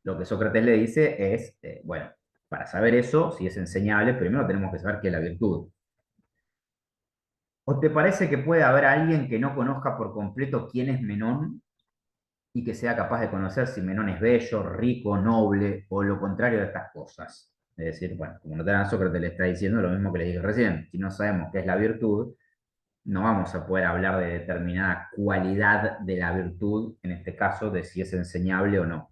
Lo que Sócrates le dice es, bueno, para saber eso, si es enseñable, primero tenemos que saber qué es la virtud. ¿O te parece que puede haber alguien que no conozca por completo quién es Menón y que sea capaz de conocer si Menón es bello, rico, noble o lo contrario de estas cosas? Es decir, bueno, como no te dan Sócrates le está diciendo lo mismo que le dije recién, si no sabemos qué es la virtud, no vamos a poder hablar de determinada cualidad de la virtud, en este caso de si es enseñable o no.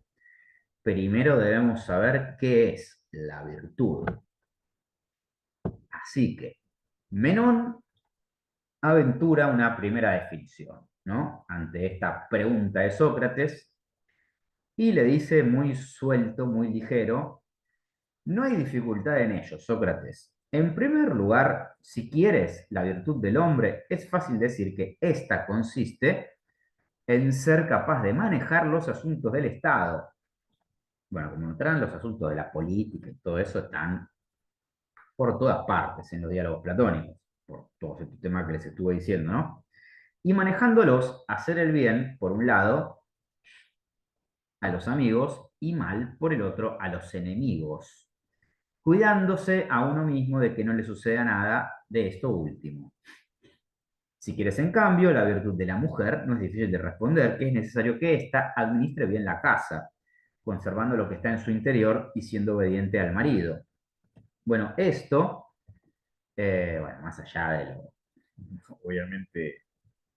Primero debemos saber qué es la virtud. Así que Menón aventura una primera definición, ¿no? Ante esta pregunta de Sócrates y le dice muy suelto, muy ligero, no hay dificultad en ello, Sócrates. En primer lugar, si quieres la virtud del hombre, es fácil decir que ésta consiste en ser capaz de manejar los asuntos del Estado. Bueno, como notarán, los asuntos de la política y todo eso están por todas partes en los diálogos platónicos, por todo este tema que les estuve diciendo, ¿no? Y manejándolos, hacer el bien, por un lado, a los amigos y mal, por el otro, a los enemigos, cuidándose a uno mismo de que no le suceda nada de esto último. Si quieres, en cambio, la virtud de la mujer, no es difícil de responder que es necesario que ésta administre bien la casa, conservando lo que está en su interior y siendo obediente al marido. Bueno, esto, bueno, más allá de lo, obviamente,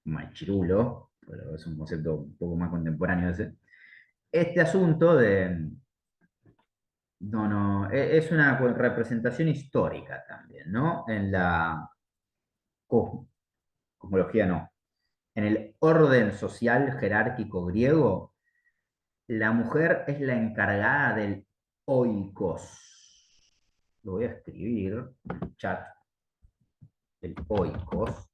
machirulo, pero es un concepto un poco más contemporáneo ese, este asunto de, no, no, es una representación histórica también, ¿no? En la cosmología, no. En el orden social jerárquico griego, la mujer es la encargada del oikos. Lo voy a escribir en el chat, el oikos,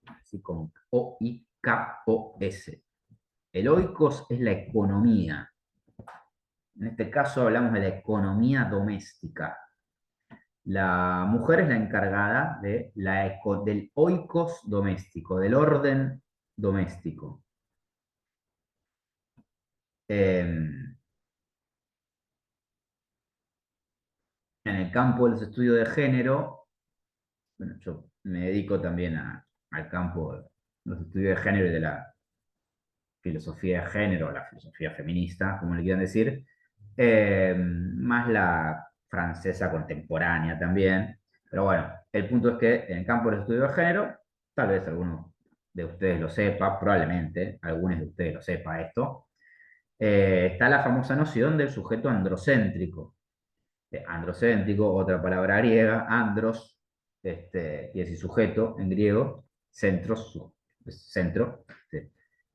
así con O-I-K-O-S. El oikos es la economía. En este caso hablamos de la economía doméstica. La mujer es la encargada de del oikos doméstico, del orden doméstico. Eh, En el campo de los estudios de género, bueno, yo me dedico también al campo de los estudios de género y de la filosofía de género, la filosofía feminista, como le quieran decir, más la francesa contemporánea también. Pero bueno, el punto es que en el campo del estudio de género, tal vez alguno de ustedes lo sepa, probablemente algunos de ustedes lo sepa esto, está la famosa noción del sujeto androcéntrico. Androcéntrico, otra palabra griega, andros, quiere decir sujeto en griego, centros, centro. Sí.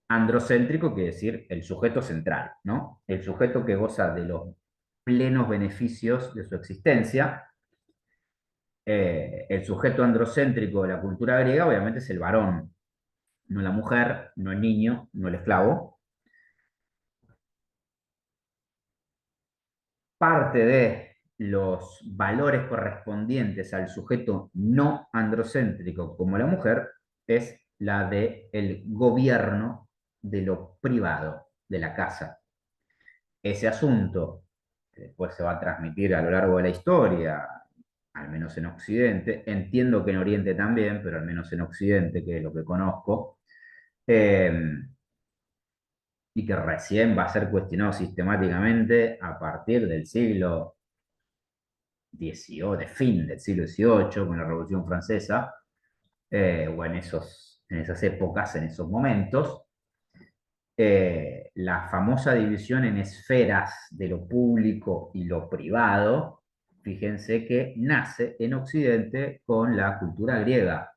Androcéntrico quiere decir el sujeto central, ¿no? El sujeto que goza de los plenos beneficios de su existencia. El sujeto androcéntrico de la cultura griega obviamente es el varón, no la mujer, no el niño, no el esclavo. Parte de los valores correspondientes al sujeto no androcéntrico como la mujer es la de el gobierno de lo privado, de la casa. Ese asunto, que después se va a transmitir a lo largo de la historia, al menos en Occidente, entiendo que en Oriente también, pero al menos en Occidente, que es lo que conozco, eh, y que recién va a ser cuestionado sistemáticamente a partir del siglo XVIII, de fin del siglo XVIII, con la Revolución Francesa, o en esas épocas, en esos momentos, la famosa división en esferas de lo público y lo privado, fíjense que nace en Occidente con la cultura griega.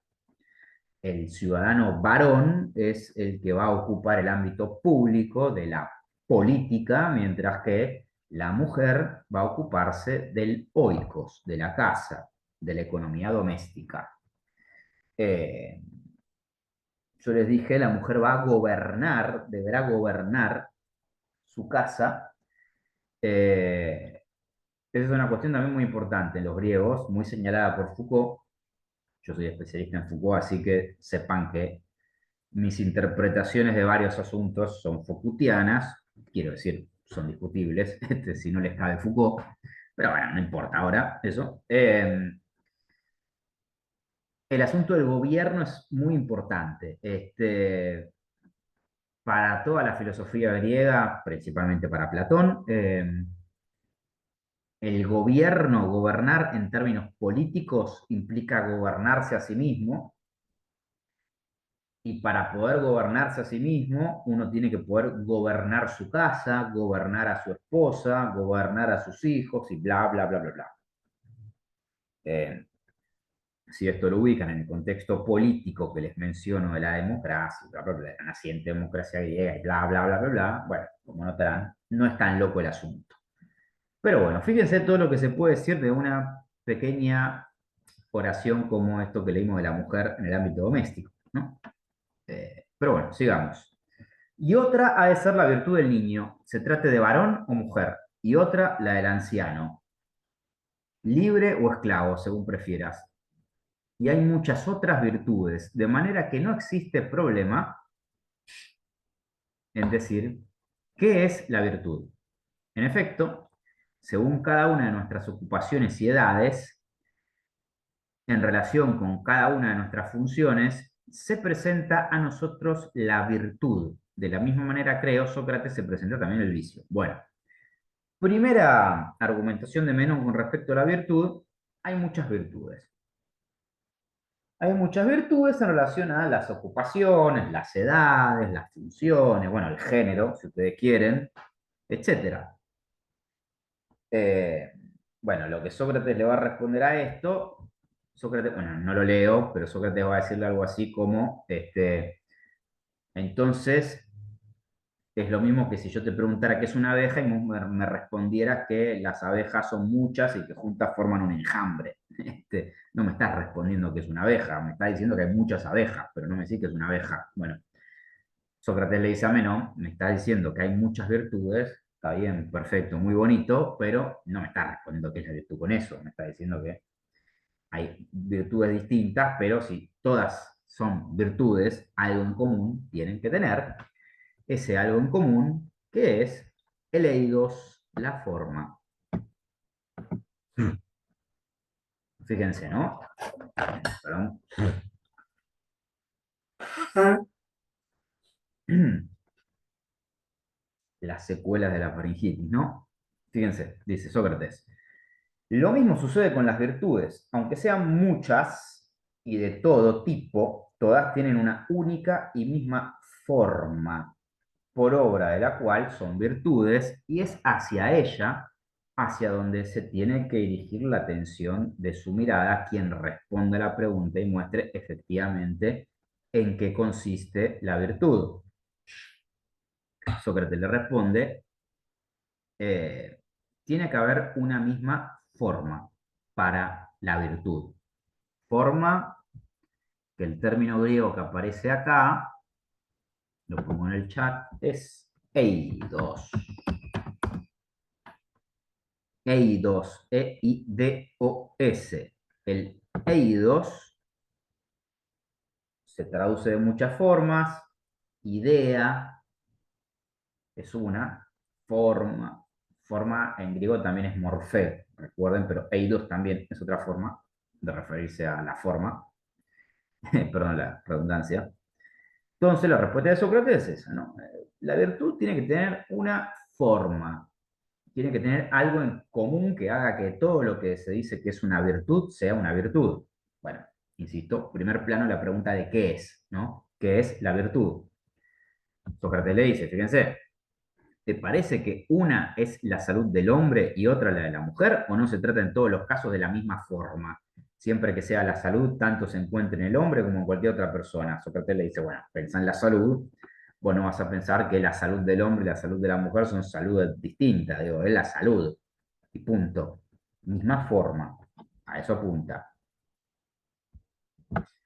El ciudadano varón es el que va a ocupar el ámbito público de la política, mientras que la mujer va a ocuparse del oikos, de la casa, de la economía doméstica. Eh, yo les dije, la mujer va a gobernar, deberá gobernar su casa. Esa es una cuestión también muy importante en los griegos, muy señalada por Foucault. Yo soy especialista en Foucault, así que sepan que mis interpretaciones de varios asuntos son Foucaultianas, quiero decir, son discutibles, si no les cabe Foucault, pero bueno, no importa ahora eso. El asunto del gobierno es muy importante. Para toda la filosofía griega, principalmente para Platón, el gobierno, gobernar en términos políticos, implica gobernarse a sí mismo, y para poder gobernarse a sí mismo, uno tiene que poder gobernar su casa, gobernar a su esposa, gobernar a sus hijos y bla, bla, bla, bla, bla. Eh, si esto lo ubican en el contexto político que les menciono de la democracia, bla, bla, bla, la naciente democracia griega y bla, bla, bla, bla, bla, bueno, como notarán, no es tan loco el asunto. Pero bueno, fíjense todo lo que se puede decir de una pequeña oración como esto que leímos de la mujer en el ámbito doméstico, ¿no? Pero bueno, sigamos. Y otra ha de ser la virtud del niño, se trate de varón o mujer. Y otra, la del anciano, libre o esclavo, según prefieras. Y hay muchas otras virtudes, de manera que no existe problema en decir qué es la virtud. En efecto, según cada una de nuestras ocupaciones y edades, en relación con cada una de nuestras funciones, se presenta a nosotros la virtud. De la misma manera, creo, Sócrates se presenta también el vicio. Bueno, primera argumentación de Menón con respecto a la virtud, hay muchas virtudes. Hay muchas virtudes en relación a las ocupaciones, las edades, las funciones, bueno, el género, si ustedes quieren, etcétera. Eh, bueno, lo que Sócrates le va a responder a esto, Sócrates, bueno, no lo leo, pero Sócrates va a decirle algo así como, entonces, es lo mismo que si yo te preguntara qué es una abeja y me respondieras que las abejas son muchas y que juntas forman un enjambre. No me estás respondiendo que es una abeja, me estás diciendo que hay muchas abejas, pero no me decís que es una abeja. Bueno, Sócrates le dice a Menón, me está diciendo que hay muchas virtudes, está bien, perfecto, muy bonito, pero no me está respondiendo qué es la virtud con eso, me está diciendo que hay virtudes distintas, pero si todas son virtudes, algo en común tienen que tener, ese algo en común que es el eidos, la forma. Fíjense, ¿no? Perdón. Las secuelas de la faringitis, ¿no? Fíjense, dice Sócrates. Lo mismo sucede con las virtudes. Aunque sean muchas y de todo tipo, todas tienen una única y misma forma, por obra de la cual son virtudes, y es hacia ella hacia donde se tiene que dirigir la atención de su mirada quien responde a la pregunta y muestre efectivamente en qué consiste la virtud. Sócrates le responde, eh, tiene que haber una misma forma para la virtud. Forma, que el término griego que aparece acá, lo pongo en el chat, es eidos. Eidos, E-I-D-O-S. El eidos se traduce de muchas formas. Idea es una forma. Forma en griego también es morfé, recuerden, pero eidos también es otra forma de referirse a la forma. Perdón la redundancia. Entonces, la respuesta de Sócrates es esa, ¿no? La virtud tiene que tener una forma, tiene que tener algo en común que haga que todo lo que se dice que es una virtud sea una virtud. Bueno, insisto, primer plano la pregunta de qué es, ¿no? ¿Qué es la virtud? Sócrates le dice, fíjense, ¿te parece que una es la salud del hombre y otra la de la mujer? ¿O no se trata en todos los casos de la misma forma? Siempre que sea la salud, tanto se encuentre en el hombre como en cualquier otra persona. Sócrates le dice, bueno, pensá en la salud, vos no vas a pensar que la salud del hombre y la salud de la mujer son saludes distintas, digo, es la salud, y punto. Misma forma, a eso apunta.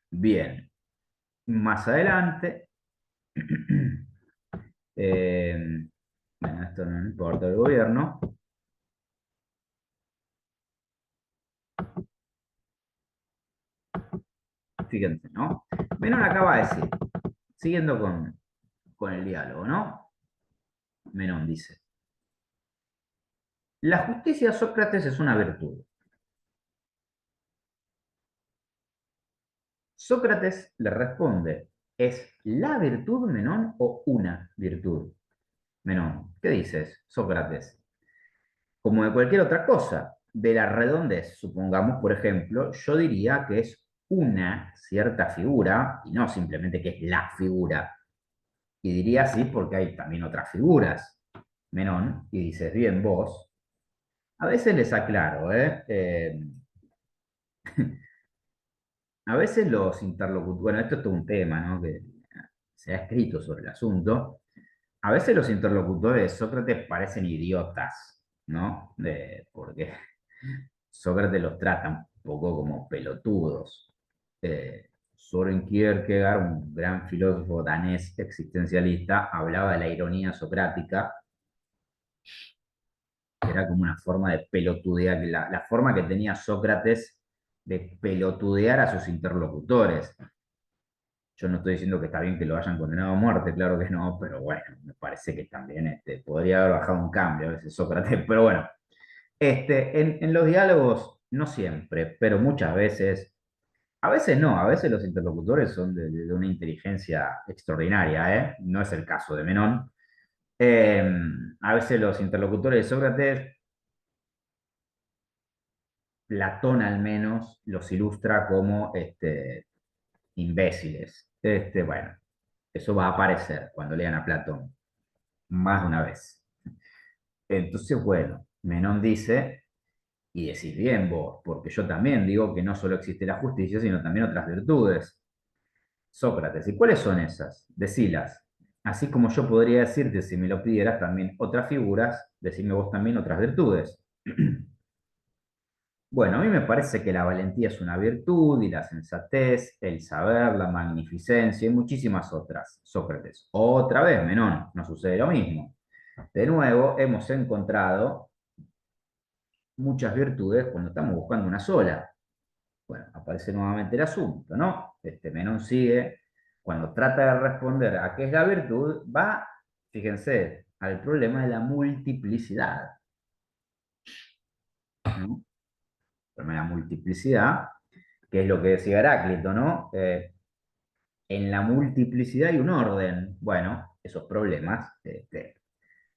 Bien, más adelante, bueno, esto no importa el gobierno. Fíjense, ¿no? Menón acaba de decir, siguiendo con el diálogo, ¿no? Menón dice, la justicia, Sócrates, es una virtud. Sócrates le responde, ¿es la virtud, Menón, o una virtud? Menón, ¿qué dices, Sócrates? Como de cualquier otra cosa, de la redondez, supongamos, por ejemplo, yo diría que es una cierta figura, y no simplemente que es la figura. Y diría así porque hay también otras figuras. Menón, y dices, bien, vos, a veces les aclaro, ¿eh? A veces los interlocutores, bueno, esto es todo un tema, ¿no? Que se ha escrito sobre el asunto. A veces los interlocutores de Sócrates parecen idiotas, ¿no? Porque Sócrates los trata un poco como pelotudos. Soren Kierkegaard, un gran filósofo danés existencialista, hablaba de la ironía socrática, que era como una forma de pelotudear, la forma que tenía Sócrates de pelotudear a sus interlocutores. Yo no estoy diciendo que está bien que lo hayan condenado a muerte, claro que no, pero bueno, me parece que también podría haber bajado un cambio a veces Sócrates, pero bueno, en los diálogos no siempre, pero muchas veces, a veces no, a veces los interlocutores son de una inteligencia extraordinaria, ¿eh? No es el caso de Menón. Eh, a veces los interlocutores de Sócrates, Platón al menos, los ilustra como imbéciles. Bueno, eso va a aparecer cuando lean a Platón, más de una vez. Entonces, bueno, Menón dice, y decís bien vos, porque yo también digo que no solo existe la justicia, sino también otras virtudes. Sócrates, ¿y cuáles son esas? Decilas. Así como yo podría decirte, si me lo pidieras, también otras figuras, decime vos también otras virtudes. Bueno, a mí me parece que la valentía es una virtud y la sensatez, el saber, la magnificencia y muchísimas otras. Sócrates, otra vez, Menón, no sucede lo mismo. De nuevo, hemos encontrado muchas virtudes cuando estamos buscando una sola. Bueno, aparece nuevamente el asunto, ¿no? Menón sigue, cuando trata de responder a qué es la virtud, va, fíjense, al problema de la multiplicidad, ¿no? problema de la multiplicidad, que es lo que decía Heráclito, ¿no? En la multiplicidad hay un orden. Bueno, esos problemas,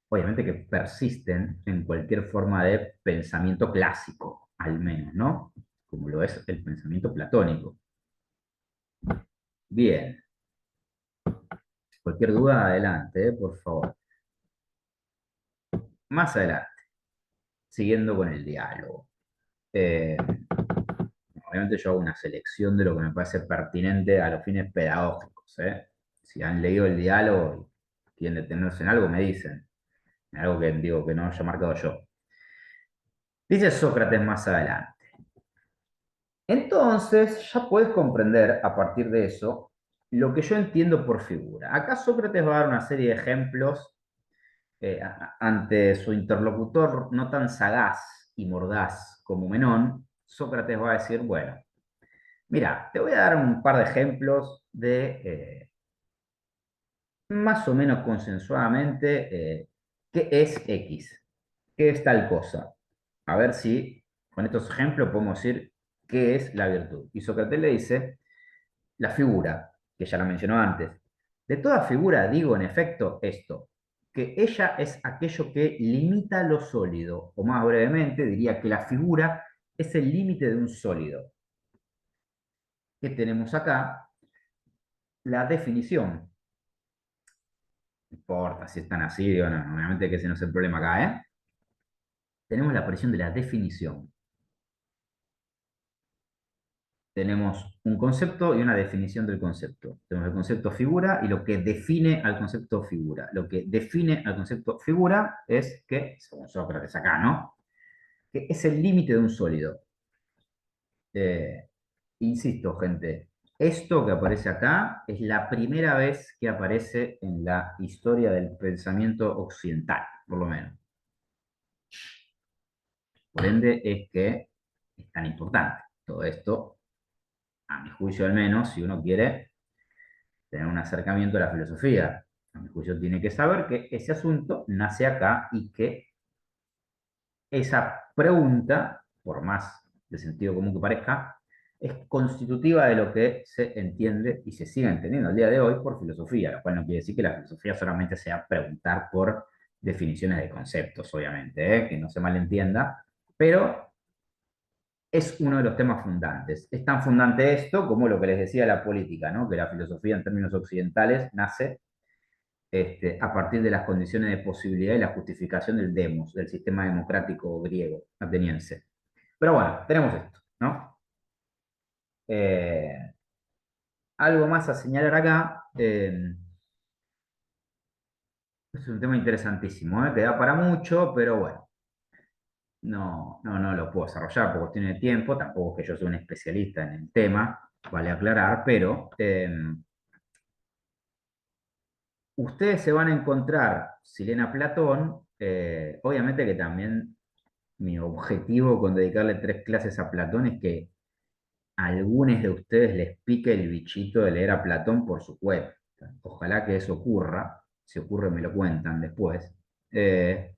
obviamente que persisten en cualquier forma de pensamiento clásico, al menos, ¿no? Como lo es el pensamiento platónico. Bien, cualquier duda, adelante, por favor. Más adelante, siguiendo con el diálogo. Eh, Obviamente yo hago una selección de lo que me parece pertinente a los fines pedagógicos, ¿eh? Si han leído el diálogo y quieren detenerse en algo, me dicen. En algo que digo que no haya marcado yo. Dice Sócrates más adelante. Entonces, ya puedes comprender a partir de eso lo que yo entiendo por figura. Acá Sócrates va a dar una serie de ejemplos ante su interlocutor no tan sagaz y mordaz como Menón. Sócrates va a decir, bueno, mira, te voy a dar un par de ejemplos de más o menos consensuadamente qué es X, qué es tal cosa. A ver si con estos ejemplos podemos decir qué es la virtud. Y Sócrates le dice, la figura, que ya la mencionó antes. De toda figura digo en efecto esto, que ella es aquello que limita lo sólido, o más brevemente diría que la figura es el límite de un sólido. ¿Qué tenemos acá? La definición. No importa si están así, digo, no, obviamente que ese no es el problema acá, ¿eh? Tenemos la aparición de la definición. Tenemos un concepto y una definición del concepto. Tenemos el concepto figura y lo que define al concepto figura. Lo que define al concepto figura es que, según Sócrates acá, ¿no? Que es el límite de un sólido. Eh, Insisto, gente, esto que aparece acá es la primera vez que aparece en la historia del pensamiento occidental, por lo menos. Por ende, es que es tan importante todo esto, a mi juicio al menos, si uno quiere tener un acercamiento a la filosofía. A mi juicio tiene que saber que ese asunto nace acá y que esa pregunta, por más de sentido común que parezca, es constitutiva de lo que se entiende y se sigue entendiendo al día de hoy por filosofía, lo cual no quiere decir que la filosofía solamente sea preguntar por definiciones de conceptos, obviamente, que no se malentienda, pero es uno de los temas fundantes. Es tan fundante esto como lo que les decía la política, ¿no? Que la filosofía en términos occidentales nace a partir de las condiciones de posibilidad y la justificación del demos, del sistema democrático griego, ateniense. Pero bueno, tenemos esto, ¿no? Eh, Algo más a señalar acá. Es un tema interesantísimo, que da para mucho, pero bueno, no lo puedo desarrollar por cuestiones de tiempo, tampoco es que yo soy un especialista en el tema, vale aclarar, pero ustedes se van a encontrar Silena Platón, obviamente que también mi objetivo con dedicarle 3 clases a Platón es que a algunos de ustedes les pique el bichito de leer a Platón por su cuenta. Ojalá que eso ocurra, si ocurre me lo cuentan después. Eh,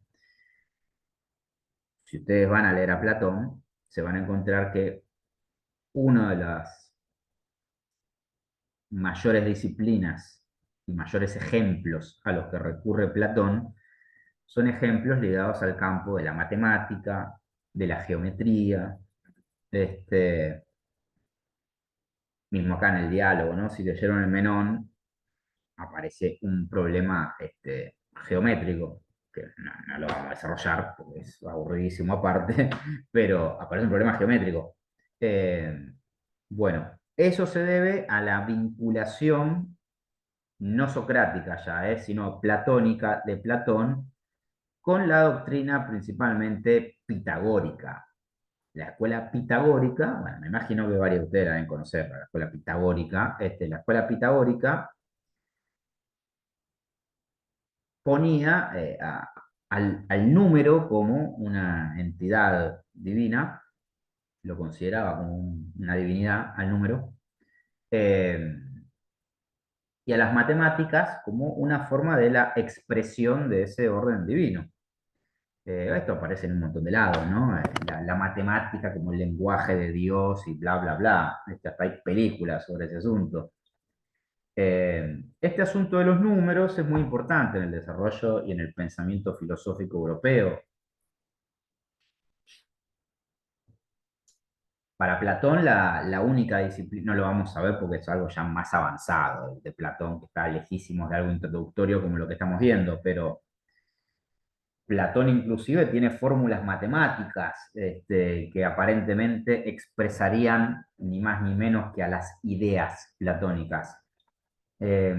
si ustedes van a leer a Platón, se van a encontrar que una de las mayores disciplinas y mayores ejemplos a los que recurre Platón son ejemplos ligados al campo de la matemática, de la geometría, este, mismo acá en el diálogo, ¿no? Si leyeron el Menón, aparece un problema geométrico, que no lo vamos a desarrollar porque es aburridísimo aparte, pero aparece un problema geométrico. Eh, bueno, eso se debe a la vinculación no socrática ya, sino platónica de Platón con la doctrina principalmente pitagórica. La escuela pitagórica, bueno, me imagino que varios de ustedes la deben conocer, la escuela pitagórica. La escuela pitagórica ponía al número como una entidad divina, lo consideraba como una divinidad al número, eh, y a las matemáticas como una forma de la expresión de ese orden divino. Esto aparece en un montón de lados, ¿no? La matemática como el lenguaje de Dios y bla, bla, bla. Hasta hay películas sobre ese asunto. Este asunto de los números es muy importante en el desarrollo y en el pensamiento filosófico europeo. Para Platón, la única disciplina, no lo vamos a ver porque es algo ya más avanzado de Platón, que está lejísimos de algo introductorio como lo que estamos viendo, pero Platón inclusive tiene fórmulas matemáticas que aparentemente expresarían ni más ni menos que a las ideas platónicas. Eh,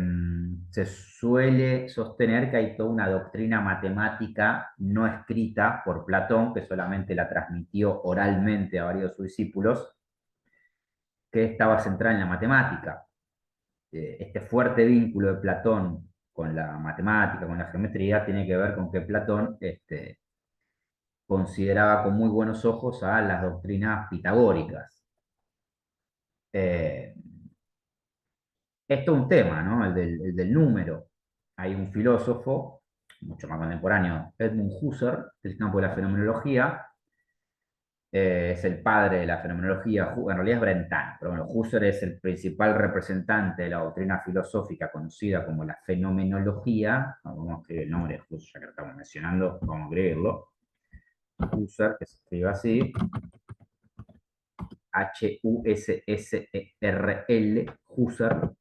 Se suele sostener que hay toda una doctrina matemática no escrita por Platón, que solamente la transmitió oralmente a varios de sus discípulos, que estaba centrada en la matemática. Este fuerte vínculo de Platón con la matemática, con la geometría, tiene que ver con que Platón consideraba con muy buenos ojos a las doctrinas pitagóricas. Eh, Esto es un tema, ¿no? El del número. Hay un filósofo, mucho más contemporáneo, Edmund Husserl, del campo de la fenomenología, es el padre de la fenomenología, en realidad es brentano, pero bueno, Husserl es el principal representante de la doctrina filosófica conocida como la fenomenología. Vamos a escribir el nombre de Husserl, ya que lo estamos mencionando, vamos a escribirlo. Husserl, que se escribe así, Husserl, Husserl,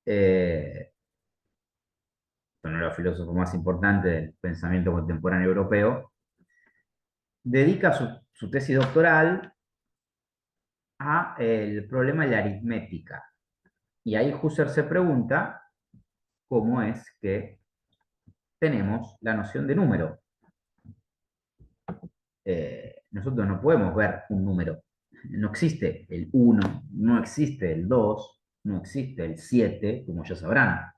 eh, uno de los filósofos más importantes del pensamiento contemporáneo europeo, dedica su tesis doctoral a el problema de la aritmética. Y ahí Husserl se pregunta cómo es que tenemos la noción de número. Nosotros no podemos ver un número. No existe el 1, no existe el 2, no existe el 7, como ya sabrán.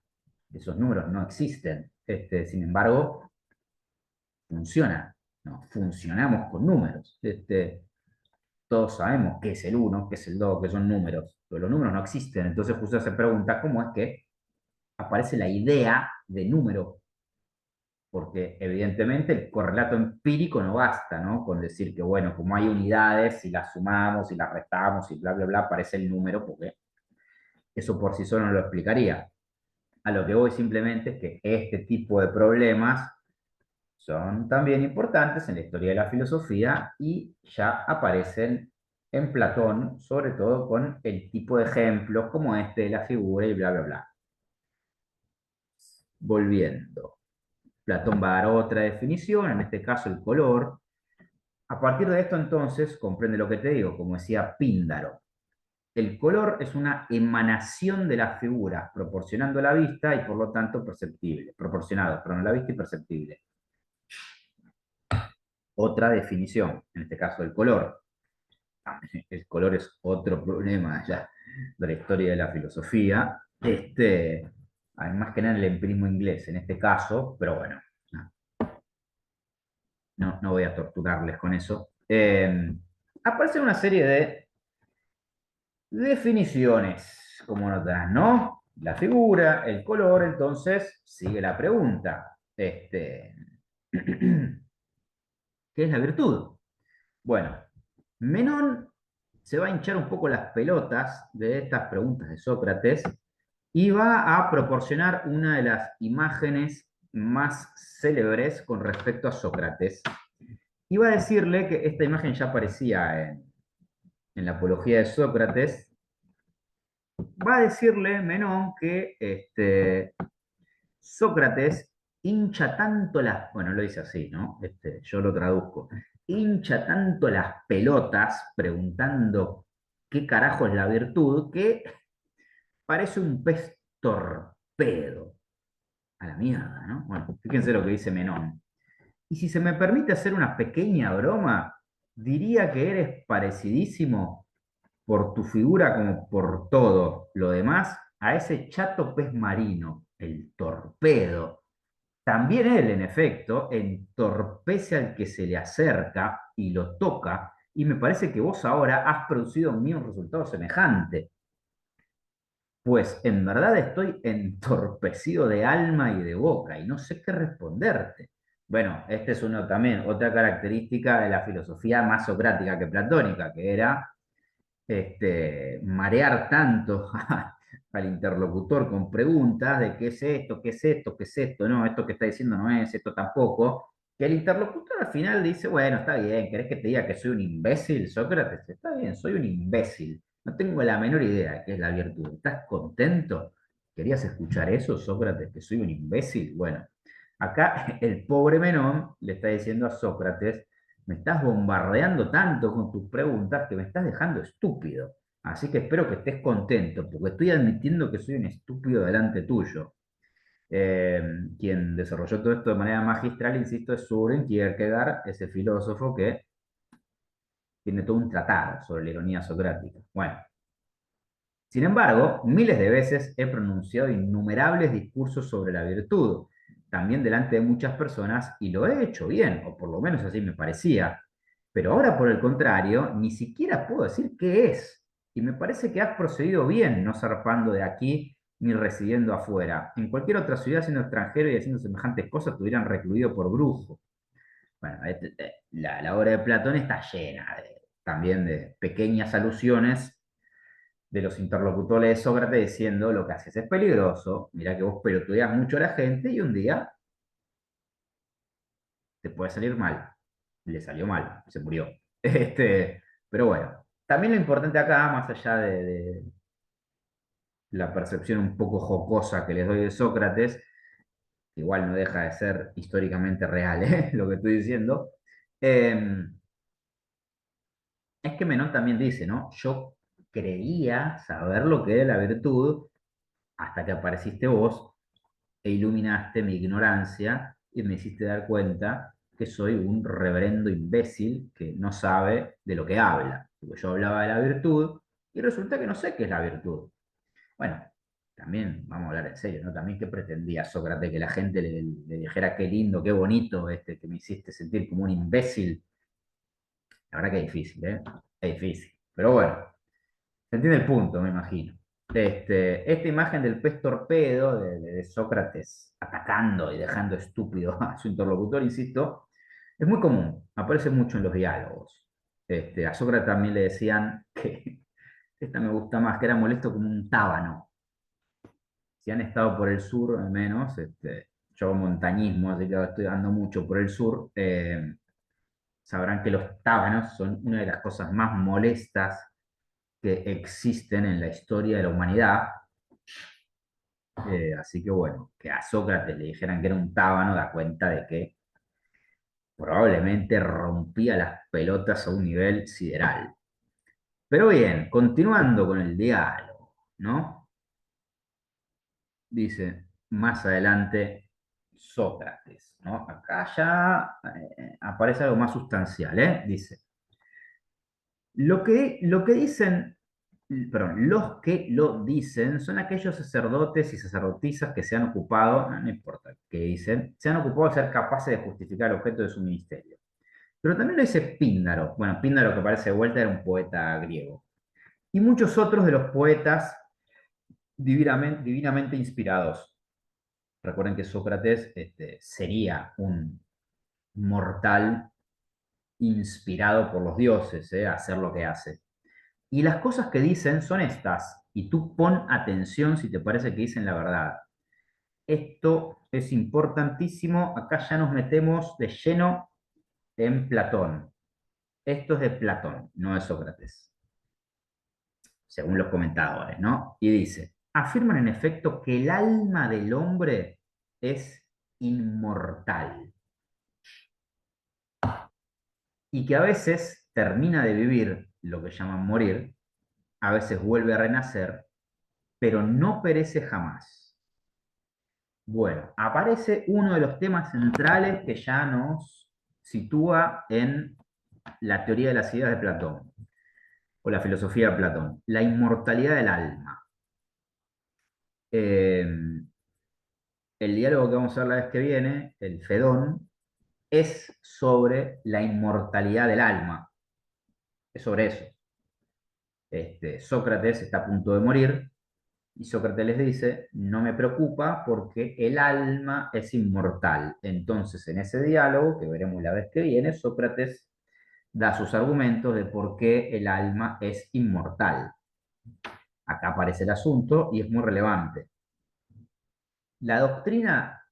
Esos números no existen. Sin embargo, funciona. ¿No? Funcionamos con números. Todos sabemos qué es el 1, qué es el 2, qué son números, pero los números no existen. Entonces Husserl se pregunta cómo es que aparece la idea de número, porque evidentemente el correlato empírico no basta, ¿no? Con decir que, bueno, como hay unidades, si las sumamos y las restamos y bla, bla, bla, aparece el número, porque eso por sí solo no lo explicaría. A lo que voy simplemente es que este tipo de problemas son también importantes en la historia de la filosofía y ya aparecen en Platón, sobre todo con el tipo de ejemplos como este de la figura y bla, bla, bla. Volviendo. Platón va a dar otra definición, en este caso el color. A partir de esto entonces comprende lo que te digo, como decía Píndaro. El color es una emanación de las figuras, proporcionando la vista y por lo tanto perceptible, proporcionado, perdón, la vista y perceptible. Otra definición, en este caso el color. El color es otro problema ya de la historia de la filosofía. Además que nada el empirismo inglés en este caso, pero bueno, no voy a torturarles con eso. Aparece una serie de definiciones, como notarán, ¿no? La figura, el color, entonces sigue la pregunta. ¿Qué es la virtud? Bueno, Menón se va a hinchar un poco las pelotas de estas preguntas de Sócrates y va a proporcionar una de las imágenes más célebres con respecto a Sócrates. Y va a decirle que esta imagen ya aparecía en la apología de Sócrates. Va a decirle Menón que Sócrates hincha tanto las, bueno, lo dice así, ¿no? Yo lo traduzco, hincha tanto las pelotas preguntando qué carajo es la virtud, que parece un pez torpedo. A la mierda, ¿no? Bueno, fíjense lo que dice Menón. Y si se me permite hacer una pequeña broma, diría que eres parecidísimo por tu figura como por todo lo demás a ese chato pez marino, el torpedo. También él, en efecto, entorpece al que se le acerca y lo toca, y me parece que vos ahora has producido en mí un resultado semejante. Pues en verdad estoy entorpecido de alma y de boca, y no sé qué responderte. Bueno, este es uno también, otra característica de la filosofía más socrática que platónica, que era marear tanto al interlocutor con preguntas de qué es esto, qué es esto, qué es esto, no, esto que está diciendo no es, esto tampoco, que el interlocutor al final dice, bueno, está bien, ¿querés que te diga que soy un imbécil, Sócrates? Está bien, soy un imbécil, no tengo la menor idea de qué es la virtud. ¿Estás contento? ¿Querías escuchar eso, Sócrates, que soy un imbécil? Bueno, acá el pobre Menón le está diciendo a Sócrates, me estás bombardeando tanto con tus preguntas que me estás dejando estúpido. Así que espero que estés contento, porque estoy admitiendo que soy un estúpido delante tuyo. Quien desarrolló todo esto de manera magistral, insisto, es Søren Kierkegaard, ese filósofo que tiene todo un tratado sobre la ironía socrática. Bueno, sin embargo, miles de veces he pronunciado innumerables discursos sobre la virtud, también delante de muchas personas, y lo he hecho bien, o por lo menos así me parecía. Pero ahora, por el contrario, ni siquiera puedo decir qué es. Y me parece que has procedido bien, no zarpando de aquí ni residiendo afuera. En cualquier otra ciudad, siendo extranjero y haciendo semejantes cosas, te hubieran recluido por brujo. Bueno, la obra de Platón está llena también de pequeñas alusiones de los interlocutores de Sócrates diciendo lo que haces es peligroso, mira que vos pelotudeas mucho a la gente y un día te puede salir mal. Le salió mal, se murió. Pero bueno, también lo importante acá, más allá de la percepción un poco jocosa que les doy de Sócrates, que igual no deja de ser históricamente real, lo que estoy diciendo, eh, es que Menón también dice, ¿no? Yo creía saber lo que era la virtud hasta que apareciste vos e iluminaste mi ignorancia y me hiciste dar cuenta que soy un reverendo imbécil que no sabe de lo que habla. Porque yo hablaba de la virtud y resulta que no sé qué es la virtud. Bueno, también vamos a hablar en serio, ¿no? También qué pretendía Sócrates, que la gente le dijera qué lindo, qué bonito, que me hiciste sentir como un imbécil. La verdad que es difícil, ¿eh? Es difícil. Pero bueno, se entiende el punto, me imagino. Esta imagen del pez torpedo de Sócrates atacando y dejando estúpido a su interlocutor, insisto, es muy común, aparece mucho en los diálogos. A Sócrates también le decían que, esta me gusta más, que era molesto como un tábano. Si han estado por el sur, al menos, yo hago montañismo, así que estoy dando mucho por el sur, sabrán que los tábanos son una de las cosas más molestas que existen en la historia de la humanidad. Así que bueno, que a Sócrates le dijeran que era un tábano da cuenta de que probablemente rompía las pelotas a un nivel sideral. Pero bien, continuando con el diálogo, ¿no? Dice más adelante Sócrates, ¿no? Acá ya aparece algo más sustancial, ¿eh? Dice, lo que dicen, perdón, los que lo dicen son aquellos sacerdotes y sacerdotisas que se han ocupado, no importa qué dicen, se han ocupado de ser capaces de justificar el objeto de su ministerio. Pero también lo dice Píndaro. Bueno, Píndaro, que parece de vuelta, era un poeta griego. Y muchos otros de los poetas divinamente inspirados. Recuerden que Sócrates sería un mortal inspirado por los dioses a hacer lo que hace. Y las cosas que dicen son estas, y tú pon atención si te parece que dicen la verdad. Esto es importantísimo, acá ya nos metemos de lleno en Platón. Esto es de Platón, no de Sócrates, según los comentadores, ¿no? Y dice, afirman en efecto que el alma del hombre es inmortal y que a veces termina de vivir lo que llaman morir, a veces vuelve a renacer, pero no perece jamás. Bueno, aparece uno de los temas centrales que ya nos sitúa en la teoría de las ideas de Platón, o la filosofía de Platón, la inmortalidad del alma. Eh, el diálogo que vamos a ver la vez que viene, el Fedón, es sobre la inmortalidad del alma, es sobre eso. Sócrates está a punto de morir Y Sócrates les dice, no me preocupa porque el alma es inmortal. Entonces, en ese diálogo, que veremos la vez que viene, Sócrates da sus argumentos de por qué el alma es inmortal. Acá aparece el asunto y es muy relevante. La doctrina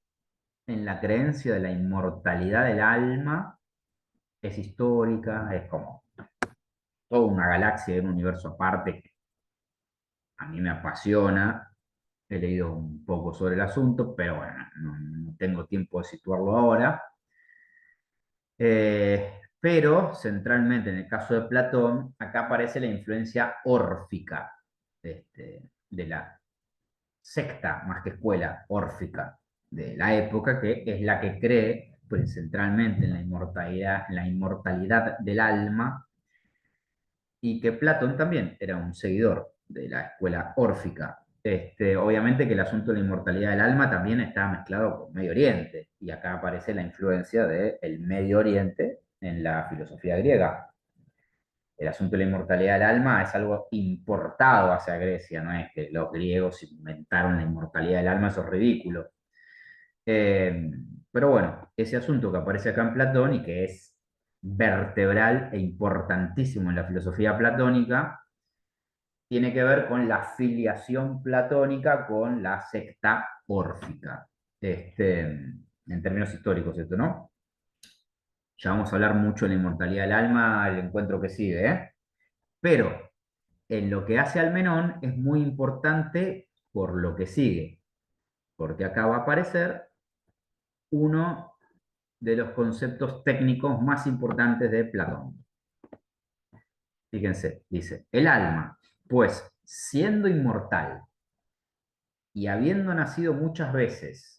en la creencia de la inmortalidad del alma es histórica, es como toda una galaxia de un universo aparte que a mí me apasiona. He leído un poco sobre el asunto, pero bueno, no tengo tiempo de situarlo ahora. Pero centralmente en el caso de Platón, acá aparece la influencia órfica de la secta, más que escuela, órfica de la época, que es la que cree pues, centralmente en la inmortalidad del alma, y que Platón también era un seguidor de la escuela órfica. Obviamente que el asunto de la inmortalidad del alma también está mezclado con Medio Oriente, y acá aparece la influencia del Medio Oriente en la filosofía griega. El asunto de la inmortalidad del alma es algo importado hacia Grecia, no es que los griegos inventaron la inmortalidad del alma, eso es ridículo. Eh, pero bueno, ese asunto que aparece acá en Platón y que es vertebral e importantísimo en la filosofía platónica, tiene que ver con la filiación platónica con la secta órfica. En términos históricos, esto, ¿no? Ya vamos a hablar mucho de la inmortalidad del alma, el encuentro que sigue, ¿eh? Pero en lo que hace al Menón es muy importante por lo que sigue, porque acá va a aparecer uno de los conceptos técnicos más importantes de Platón. Fíjense, dice, el alma, pues siendo inmortal y habiendo nacido muchas veces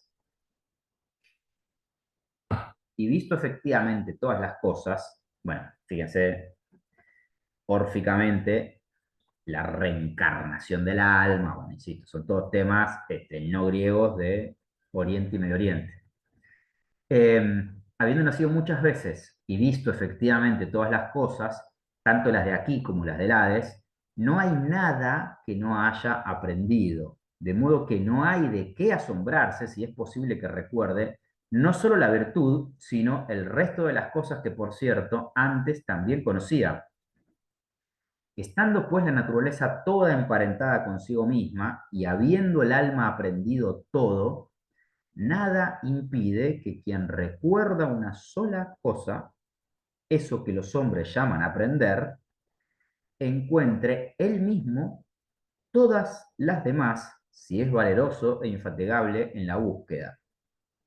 y visto efectivamente todas las cosas, bueno, fíjense, órficamente, la reencarnación del alma, bueno, insisto, son todos temas no griegos de Oriente y Medio Oriente. Habiendo nacido muchas veces y visto efectivamente todas las cosas, tanto las de aquí como las del Hades, no hay nada que no haya aprendido, de modo que no hay de qué asombrarse si es posible que recuerde no solo la virtud, sino el resto de las cosas que, por cierto, antes también conocía. Estando pues la naturaleza toda emparentada consigo misma y habiendo el alma aprendido todo, nada impide que quien recuerda una sola cosa, eso que los hombres llaman aprender, encuentre él mismo todas las demás, si es valeroso e infatigable en la búsqueda.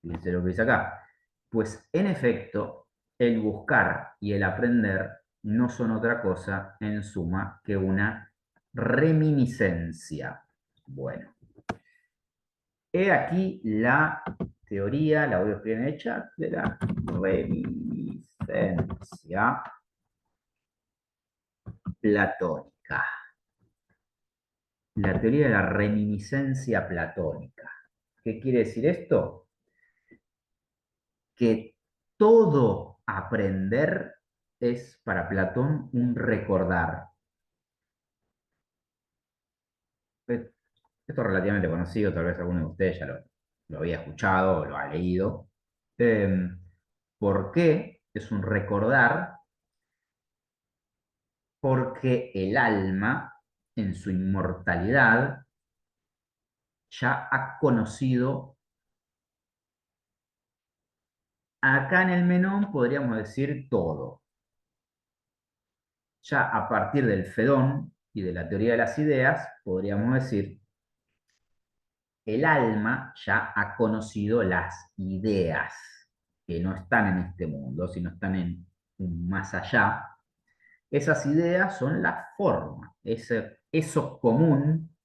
Fíjense lo que dice acá. Pues en efecto, el buscar y el aprender no son otra cosa, en suma, que una reminiscencia. Bueno, he aquí la teoría, la voy a escribir en el chat, de la reminiscencia platónica. La teoría de la reminiscencia platónica. ¿Qué quiere decir esto? Que todo aprender es para Platón un recordar. Esto es relativamente conocido, tal vez alguno de ustedes ya lo había escuchado o lo ha leído. Eh, ¿Por qué es un recordar? Porque el alma, en su inmortalidad, ya ha conocido, acá en el Menón podríamos decir todo. Ya a partir del Fedón y de la teoría de las ideas, podríamos decir, el alma ya ha conocido las ideas que no están en este mundo, sino están en un más allá. Esas ideas son la forma, eso común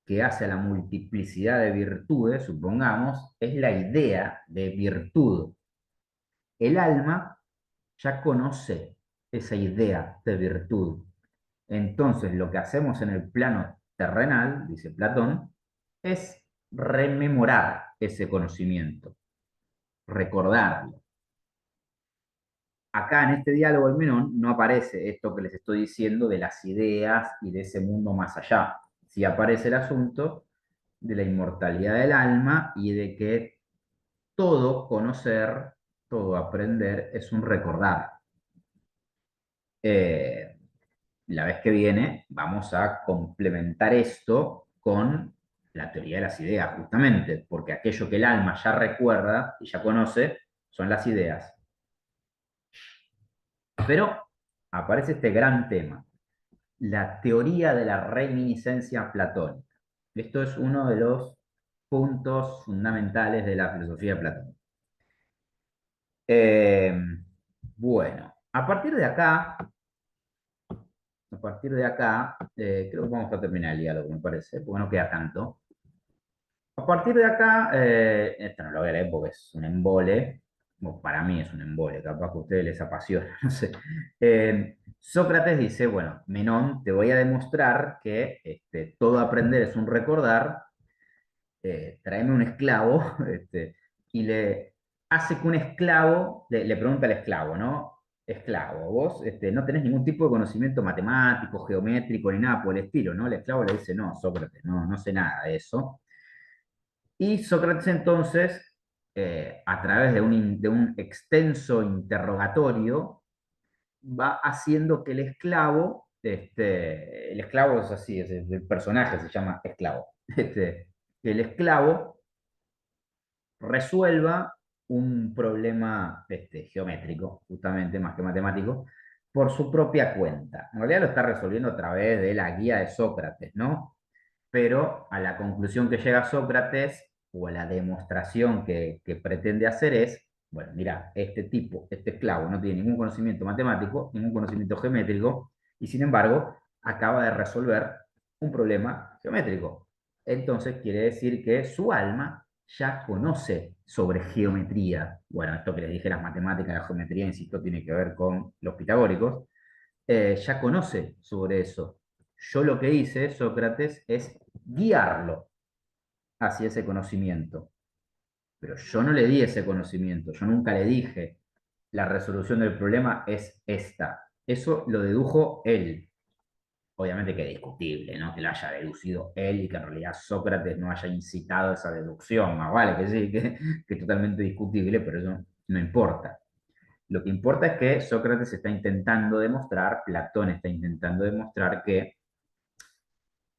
que hace a la multiplicidad de virtudes, supongamos, es la idea de virtud. El alma ya conoce esa idea de virtud. Entonces, lo que hacemos en el plano terrenal, dice Platón, es rememorar ese conocimiento, recordarlo. Acá en este diálogo del Menón no aparece esto que les estoy diciendo de las ideas y de ese mundo más allá. Sí aparece el asunto de la inmortalidad del alma y de que todo conocer, todo aprender es un recordar. Eh, la vez que viene vamos a complementar esto con la teoría de las ideas, justamente, porque aquello que el alma ya recuerda y ya conoce son las ideas. Pero aparece este gran tema, la teoría de la reminiscencia platónica. Esto es uno de los puntos fundamentales de la filosofía de Platón. Eh, bueno, creo que vamos a terminar el diálogo, me parece, porque no queda tanto. A partir de acá, esto no lo voy a leer porque es un embole, bueno, para mí es un embole, capaz que a ustedes les apasiona, no sé. Sócrates dice, bueno, Menón, te voy a demostrar que todo aprender es un recordar, tráeme un esclavo, y le hace que un esclavo, le pregunta al esclavo, ¿no? Esclavo, vos no tenés ningún tipo de conocimiento matemático, geométrico, ni nada por el estilo, ¿no? El esclavo le dice, no, Sócrates, no, no sé nada de eso. Y Sócrates entonces, a través de un extenso interrogatorio, va haciendo que el esclavo es así, el personaje se llama esclavo, el esclavo resuelva un problema geométrico, justamente más que matemático, por su propia cuenta. En realidad lo está resolviendo a través de la guía de Sócrates, ¿no? Pero a la conclusión que llega Sócrates o a la demostración que pretende hacer es, bueno, mira, este tipo, este esclavo, no tiene ningún conocimiento matemático, ningún conocimiento geométrico, y sin embargo acaba de resolver un problema geométrico. Entonces quiere decir que su alma ya conoce sobre geometría. Bueno, esto que les dije, las matemáticas, la geometría, insisto, tiene que ver con los pitagóricos. Ya conoce sobre eso. Yo lo que hice, Sócrates, es guiarlo hacia ese conocimiento. Pero yo no le di ese conocimiento, yo nunca le dije, la resolución del problema es esta. Eso lo dedujo él. Obviamente que es discutible, ¿no? Que lo haya deducido él y que en realidad Sócrates no haya incitado esa deducción. Más vale que sí, que es totalmente discutible, pero eso no importa. Lo que importa es que Sócrates está intentando demostrar, Platón está intentando demostrar que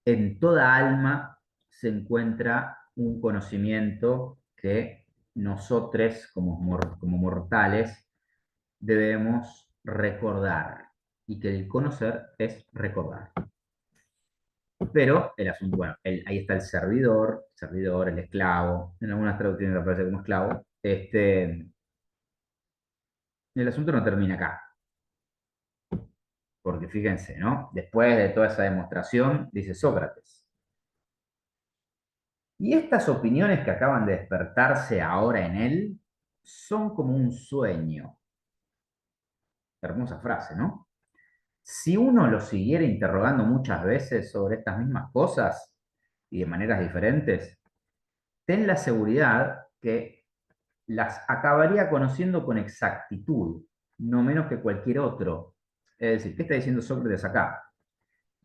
en toda alma se encuentra un conocimiento que nosotros como mortales debemos recordar y que el conocer es recordar. Pero el asunto, bueno, ahí está el servidor, el esclavo, en algunas traducciones aparece como esclavo. El asunto no termina acá, porque fíjense, ¿no? Después de toda esa demostración, dice Sócrates, y estas opiniones que acaban de despertarse ahora en él son como un sueño. Hermosa frase, ¿no? Si uno lo siguiera interrogando muchas veces sobre estas mismas cosas y de maneras diferentes, ten la seguridad que las acabaría conociendo con exactitud, no menos que cualquier otro. Es decir, ¿qué está diciendo Sócrates acá?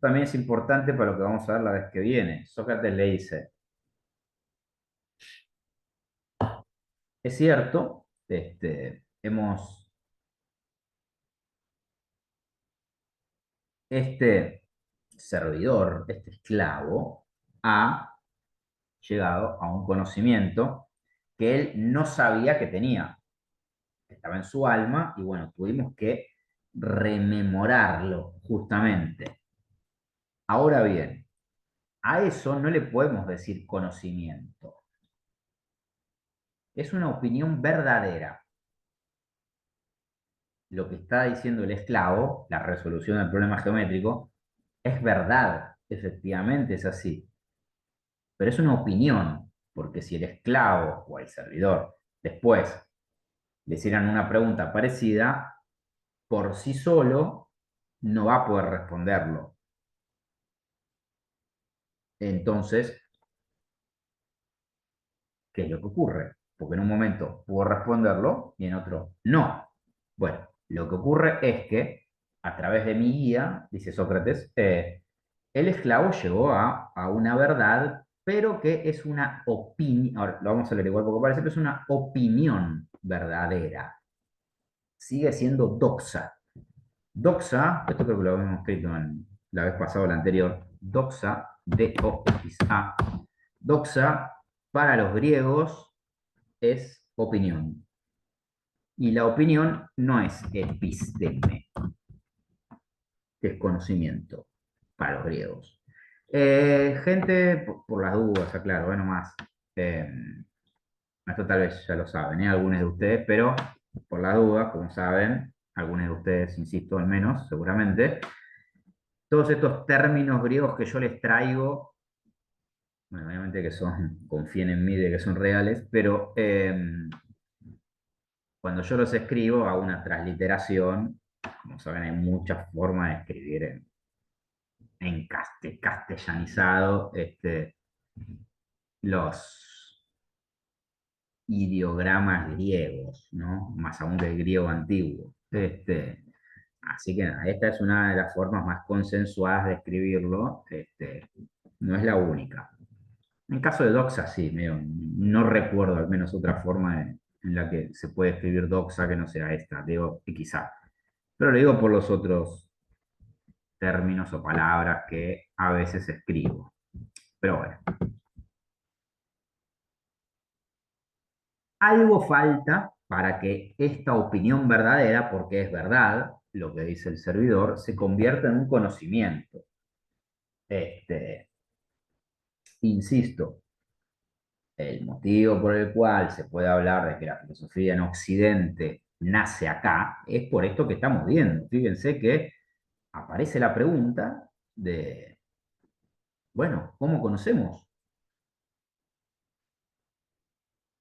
También es importante para lo que vamos a ver la vez que viene. Sócrates le dice, es cierto, este servidor, este esclavo, ha llegado a un conocimiento que él no sabía que tenía, que estaba en su alma, y bueno, tuvimos que rememorarlo justamente. Ahora bien, a eso no le podemos decir conocimiento. Es una opinión verdadera. Lo que está diciendo el esclavo, la resolución del problema geométrico, es verdad, efectivamente es así. Pero es una opinión, porque si el esclavo o el servidor después le hicieran una pregunta parecida, por sí solo no va a poder responderlo. Entonces, ¿qué es lo que ocurre? Porque en un momento puedo responderlo y en otro no. Bueno, lo que ocurre es que a través de mi guía, dice Sócrates, el esclavo llegó a una verdad pero que es una opinión, ahora lo vamos a leer igual porque parece, pero es una opinión verdadera. Sigue siendo doxa. Doxa, esto creo que lo habíamos escrito en la vez pasada o la anterior, doxa, D-O-X-A, doxa para los griegos es opinión. Y la opinión no es episteme, que es conocimiento para los griegos. Gente, por las dudas, aclaro, bueno, más. Eh, Esto tal vez ya lo saben, algunos de ustedes, pero por las dudas, como saben, algunos de ustedes, insisto, al menos, seguramente, todos estos términos griegos que yo les traigo, bueno, obviamente que son, confíen en mí de que son reales, pero cuando yo los escribo hago una transliteración. Como saben, hay muchas formas de escribir en castellanizado los ideogramas griegos, ¿no? Más aún del griego antiguo. Así que nada, esta es una de las formas más consensuadas de escribirlo. No es la única. En caso de doxa, sí, no recuerdo al menos otra forma en la que se puede escribir doxa que no sea esta, digo, y quizá. Pero lo digo por los otros términos o palabras que a veces escribo. Pero bueno, algo falta para que esta opinión verdadera, porque es verdad lo que dice el servidor, se convierta en un conocimiento. Este, Insisto, el motivo por el cual se puede hablar de que la filosofía en Occidente nace acá es por esto que estamos viendo. Fíjense que aparece la pregunta de, bueno, ¿cómo conocemos?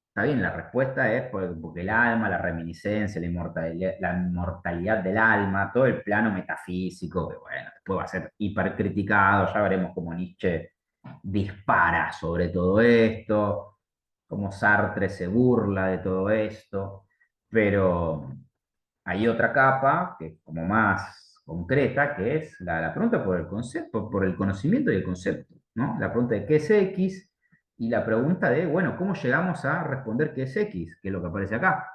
Está bien, la respuesta es porque el alma, la reminiscencia, la inmortalidad del alma, todo el plano metafísico, que bueno, después va a ser hipercriticado, ya veremos cómo Nietzsche dispara sobre todo esto, cómo Sartre se burla de todo esto, pero hay otra capa que es como más concreta, que es la pregunta por el concepto, por el conocimiento y el concepto, ¿no? La pregunta de qué es X y la pregunta de, bueno, ¿cómo llegamos a responder qué es X? Que es lo que aparece acá.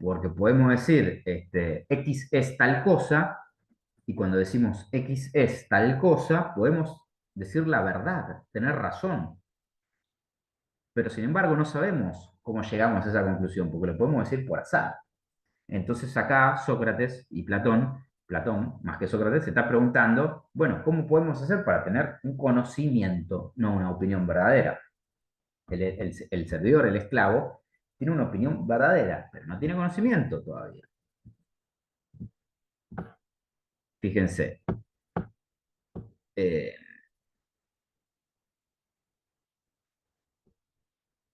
Porque podemos decir, X es tal cosa, y cuando decimos X es tal cosa, podemos decir la verdad, tener razón. Pero sin embargo no sabemos cómo llegamos a esa conclusión, porque lo podemos decir por azar. Entonces acá Sócrates y Platón, más que Sócrates, se está preguntando, bueno, ¿cómo podemos hacer para tener un conocimiento, no una opinión verdadera? El servidor, el esclavo, tiene una opinión verdadera, pero no tiene conocimiento todavía. Fíjense. eh,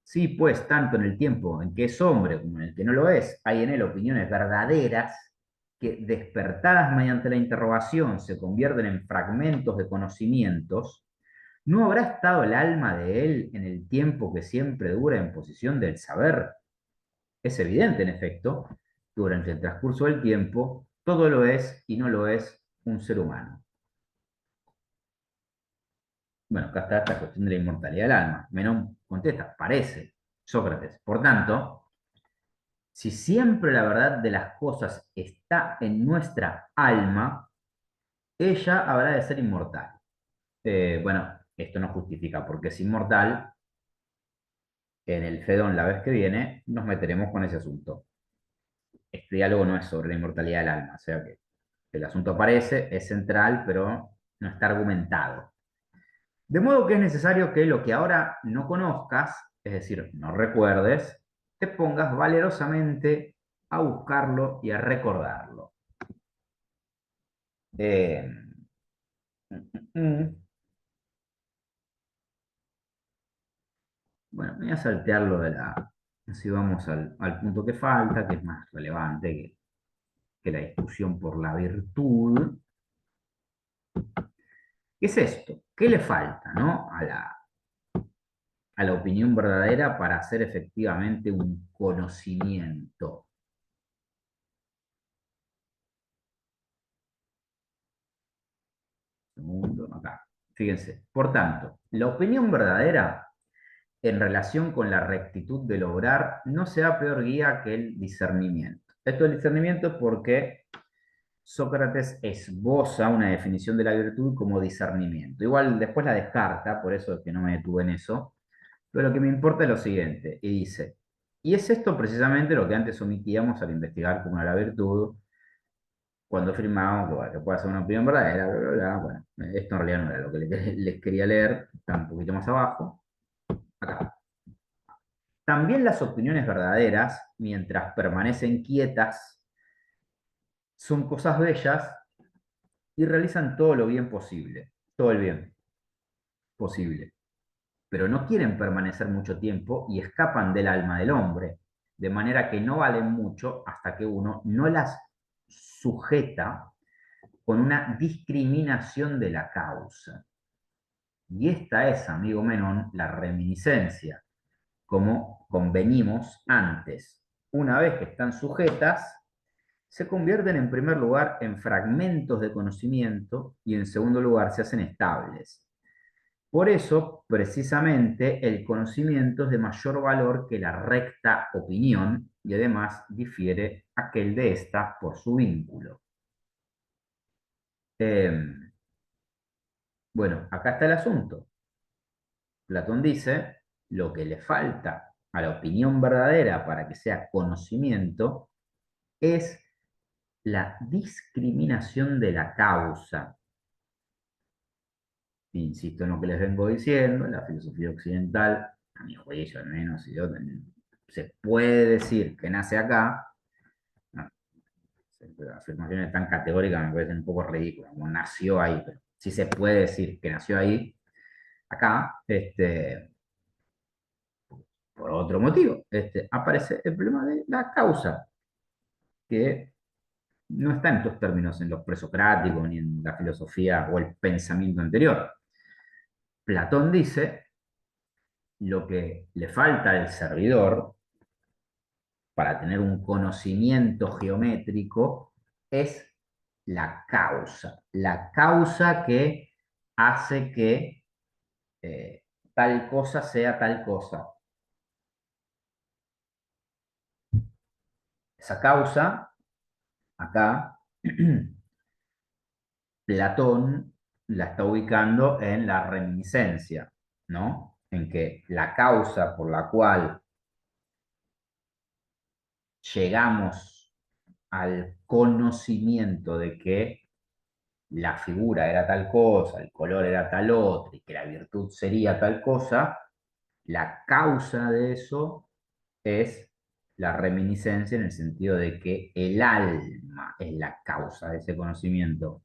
sí, pues, tanto en el tiempo en que es hombre como en el que no lo es, hay en él opiniones verdaderas que, despertadas mediante la interrogación, se convierten en fragmentos de conocimientos. ¿No habrá estado el alma de él en el tiempo que siempre dura en posición del saber? Es evidente, en efecto, que durante el transcurso del tiempo, todo lo es y no lo es un ser humano. Bueno, acá está esta cuestión de la inmortalidad del alma. Menón contesta, parece, Sócrates. Por tanto, si siempre la verdad de las cosas está en nuestra alma, ella habrá de ser inmortal. Bueno, esto no justifica porque es inmortal. En el Fedón, la vez que viene, nos meteremos con ese asunto. Este diálogo no es sobre la inmortalidad del alma, o sea que el asunto aparece, es central, pero no está argumentado. De modo que es necesario que lo que ahora no conozcas, es decir, no recuerdes, te pongas valerosamente a buscarlo y a recordarlo. Eh, mm, mm. Bueno, voy a saltear lo de la... Así vamos al punto que falta, que es más relevante que la discusión por la virtud. ¿Qué es esto? ¿Qué le falta, ¿no? A la opinión verdadera para hacer efectivamente un conocimiento? Segundo, acá. Fíjense, por tanto, la opinión verdadera en relación con la rectitud del obrar no se da peor guía que el discernimiento. Esto del discernimiento es porque Sócrates esboza una definición de la virtud como discernimiento. Igual después la descarta, por eso es que no me detuve en eso, pero lo que me importa es lo siguiente, y dice, y es esto precisamente lo que antes omitíamos al investigar cómo era la virtud, cuando afirmábamos que, bueno, que puede ser una opinión verdadera, bla, bla, bla. Bueno, esto en realidad no era lo que les quería leer, está un poquito más abajo, acá. También las opiniones verdaderas, mientras permanecen quietas, son cosas bellas y realizan todo lo bien posible, todo el bien posible, pero no quieren permanecer mucho tiempo y escapan del alma del hombre, de manera que no valen mucho hasta que uno no las sujeta con una discriminación de la causa. Y esta es, amigo Menón, la reminiscencia, como convenimos antes. Una vez que están sujetas, se convierten en primer lugar en fragmentos de conocimiento y en segundo lugar se hacen estables. Por eso, precisamente, el conocimiento es de mayor valor que la recta opinión y además difiere aquel de esta por su vínculo. Bueno, acá está el asunto. Platón dice, lo que le falta a la opinión verdadera para que sea conocimiento es la discriminación de la causa. Insisto en lo que les vengo diciendo, la filosofía occidental, a mi juicio al menos, se puede decir que nace acá, no, afirmaciones tan categóricas me parecen un poco ridículas, como nació ahí, pero sí se puede decir que nació ahí, acá, por otro motivo, aparece el problema de la causa, que no está en estos términos en los presocráticos ni en la filosofía o el pensamiento anterior. Platón dice, lo que le falta al servidor para tener un conocimiento geométrico es la causa que hace que tal cosa sea tal cosa. Esa causa, acá, Platón la está ubicando en la reminiscencia, ¿no? En que la causa por la cual llegamos al conocimiento de que la figura era tal cosa, el color era tal otro y que la virtud sería tal cosa, la causa de eso es la reminiscencia en el sentido de que el alma es la causa de ese conocimiento.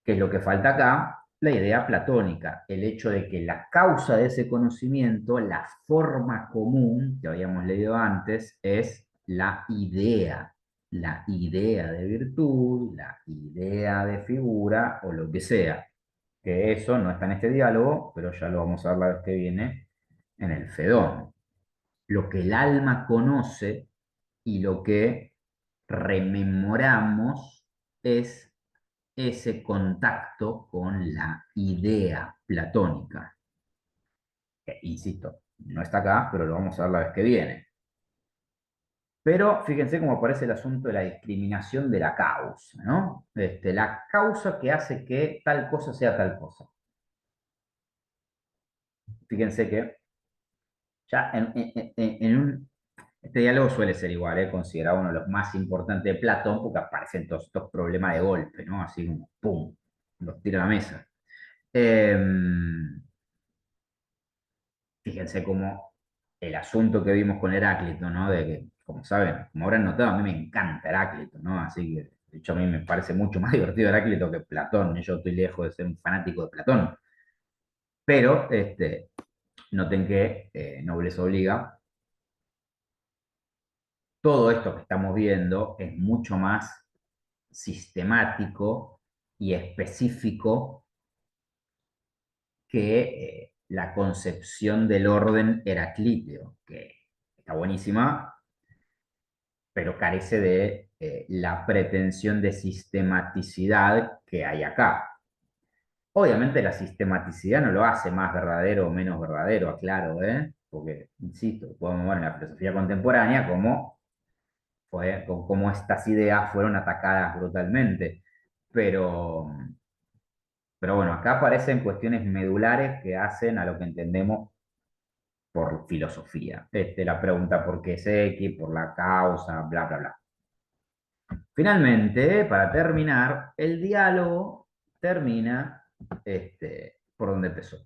¿Qué es lo que falta acá? La idea platónica, el hecho de que la causa de ese conocimiento, la forma común que habíamos leído antes, es la idea de virtud, la idea de figura o lo que sea. Que eso no está en este diálogo, pero ya lo vamos a ver la vez que viene en el Fedón. Lo que el alma conoce y lo que rememoramos es ese contacto con la idea platónica. Que, insisto, no está acá, pero lo vamos a ver la vez que viene. Pero fíjense cómo aparece el asunto de la discriminación de la causa, ¿no? La causa que hace que tal cosa sea tal cosa. Fíjense que ya este diálogo suele ser igual, considerado uno de los más importantes de Platón, porque aparecen todos estos problemas de golpe, ¿no? Así como, ¡pum!, los tira a la mesa. Fíjense cómo el asunto que vimos con Heráclito, ¿no? De que, como saben, como habrán notado, a mí me encanta Heráclito, ¿no? Así que, de hecho, a mí me parece mucho más divertido Heráclito que Platón, y yo estoy lejos de ser un fanático de Platón. Pero, noten que Nobles obliga, todo esto que estamos viendo es mucho más sistemático y específico que la concepción del orden heraclíteo, que está buenísima, pero carece de la pretensión de sistematicidad que hay acá. Obviamente la sistematicidad no lo hace más verdadero o menos verdadero, aclaro, ¿eh? Porque, insisto, podemos ver en la filosofía contemporánea cómo estas ideas fueron atacadas brutalmente. Pero, pero bueno, acá aparecen cuestiones medulares que hacen a lo que entendemos por filosofía. La pregunta por qué es X, por la causa, bla, bla, bla. Finalmente, para terminar, el diálogo termina por donde empezó.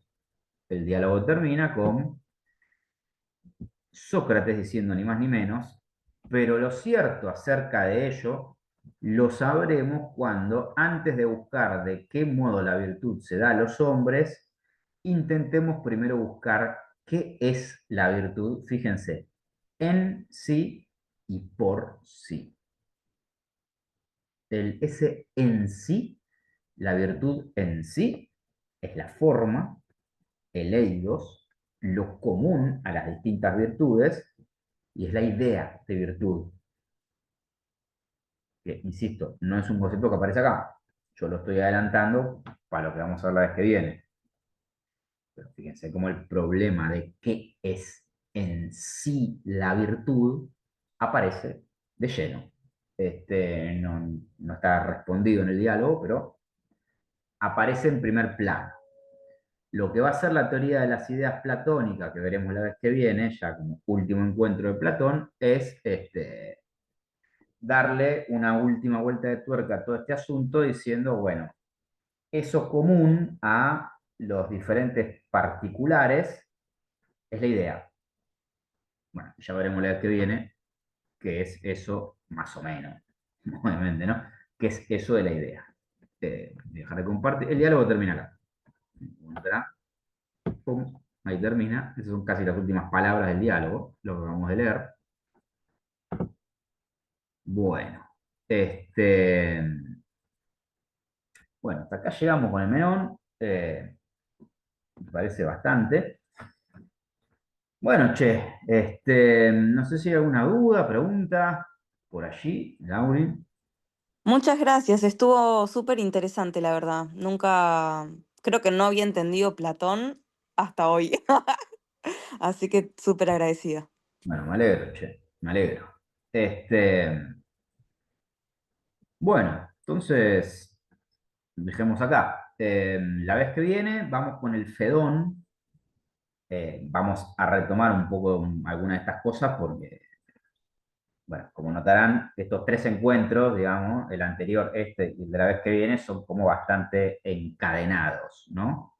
El diálogo termina con Sócrates diciendo ni más ni menos, pero lo cierto acerca de ello lo sabremos cuando, antes de buscar de qué modo la virtud se da a los hombres, intentemos primero buscar qué es la virtud, fíjense, en sí y por sí. Ese en sí, la virtud en sí, es la forma, el eidos, lo común a las distintas virtudes, y es la idea de virtud, que, insisto, no es un concepto que aparece acá. Yo lo estoy adelantando para lo que vamos a ver la vez que viene. Pero fíjense cómo el problema de qué es en sí la virtud aparece de lleno. No está respondido en el diálogo, pero aparece en primer plano. Lo que va a ser la teoría de las ideas platónicas, que veremos la vez que viene, ya como último encuentro de Platón, es darle una última vuelta de tuerca a todo este asunto diciendo, bueno, eso común a los diferentes particulares es la idea. Bueno, ya veremos la vez que viene qué es eso más o menos, obviamente, ¿no? ¿Qué es eso de la idea? Dejar de compartir. El diálogo termina acá. Pum, ahí termina. Esas son casi las últimas palabras del diálogo, lo que vamos a leer. Bueno, bueno, hasta acá llegamos con el Menón. Me parece bastante. Bueno, che, no sé si hay alguna duda, pregunta por allí, Lauri. Muchas gracias, estuvo súper interesante, la verdad. Nunca, creo que no había entendido Platón hasta hoy, así que súper agradecida. Bueno, me alegro, che, me alegro. Bueno, entonces, dejemos acá. La vez que viene vamos con el Fedón. Vamos a retomar un poco algunas de estas cosas porque, bueno, como notarán, estos tres encuentros, digamos, el anterior, este y el de la vez que viene, son como bastante encadenados, ¿no?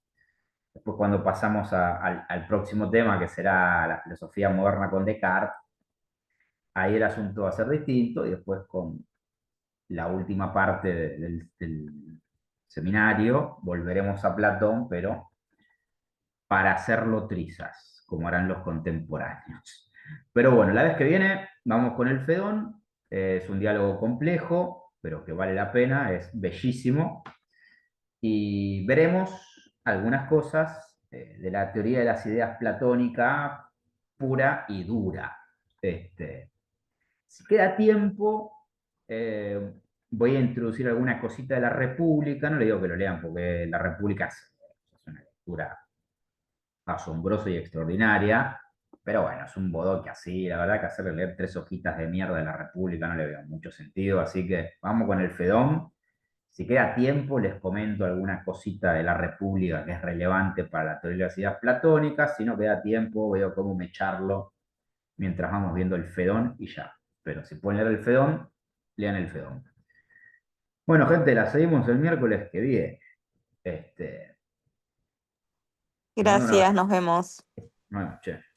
Después cuando pasamos al próximo tema, que será la filosofía moderna con Descartes, ahí el asunto va a ser distinto y después con la última parte del seminario volveremos a Platón, pero para hacerlo trizas, como harán los contemporáneos. Pero bueno, la vez que viene vamos con el Fedón. Es un diálogo complejo, pero que vale la pena, es bellísimo. Y veremos algunas cosas de la teoría de las ideas platónica pura y dura. Si queda tiempo, voy a introducir alguna cosita de la República. No le digo que lo lean porque la República es una lectura asombrosa y extraordinaria, pero bueno, es un bodoque así, la verdad que hacerle leer tres hojitas de mierda de la República no le veo mucho sentido, así que vamos con el Fedón. Si queda tiempo, les comento alguna cosita de la República que es relevante para la teoría de las ideas platónicas. Si no queda tiempo, veo cómo me echarlo mientras vamos viendo el Fedón y ya. Pero si pueden leer el Fedón, lean el Fedón. Bueno, gente, la seguimos el miércoles que viene. Este, Les mando un Gracias, abrazo. nos vemos. Bueno, che.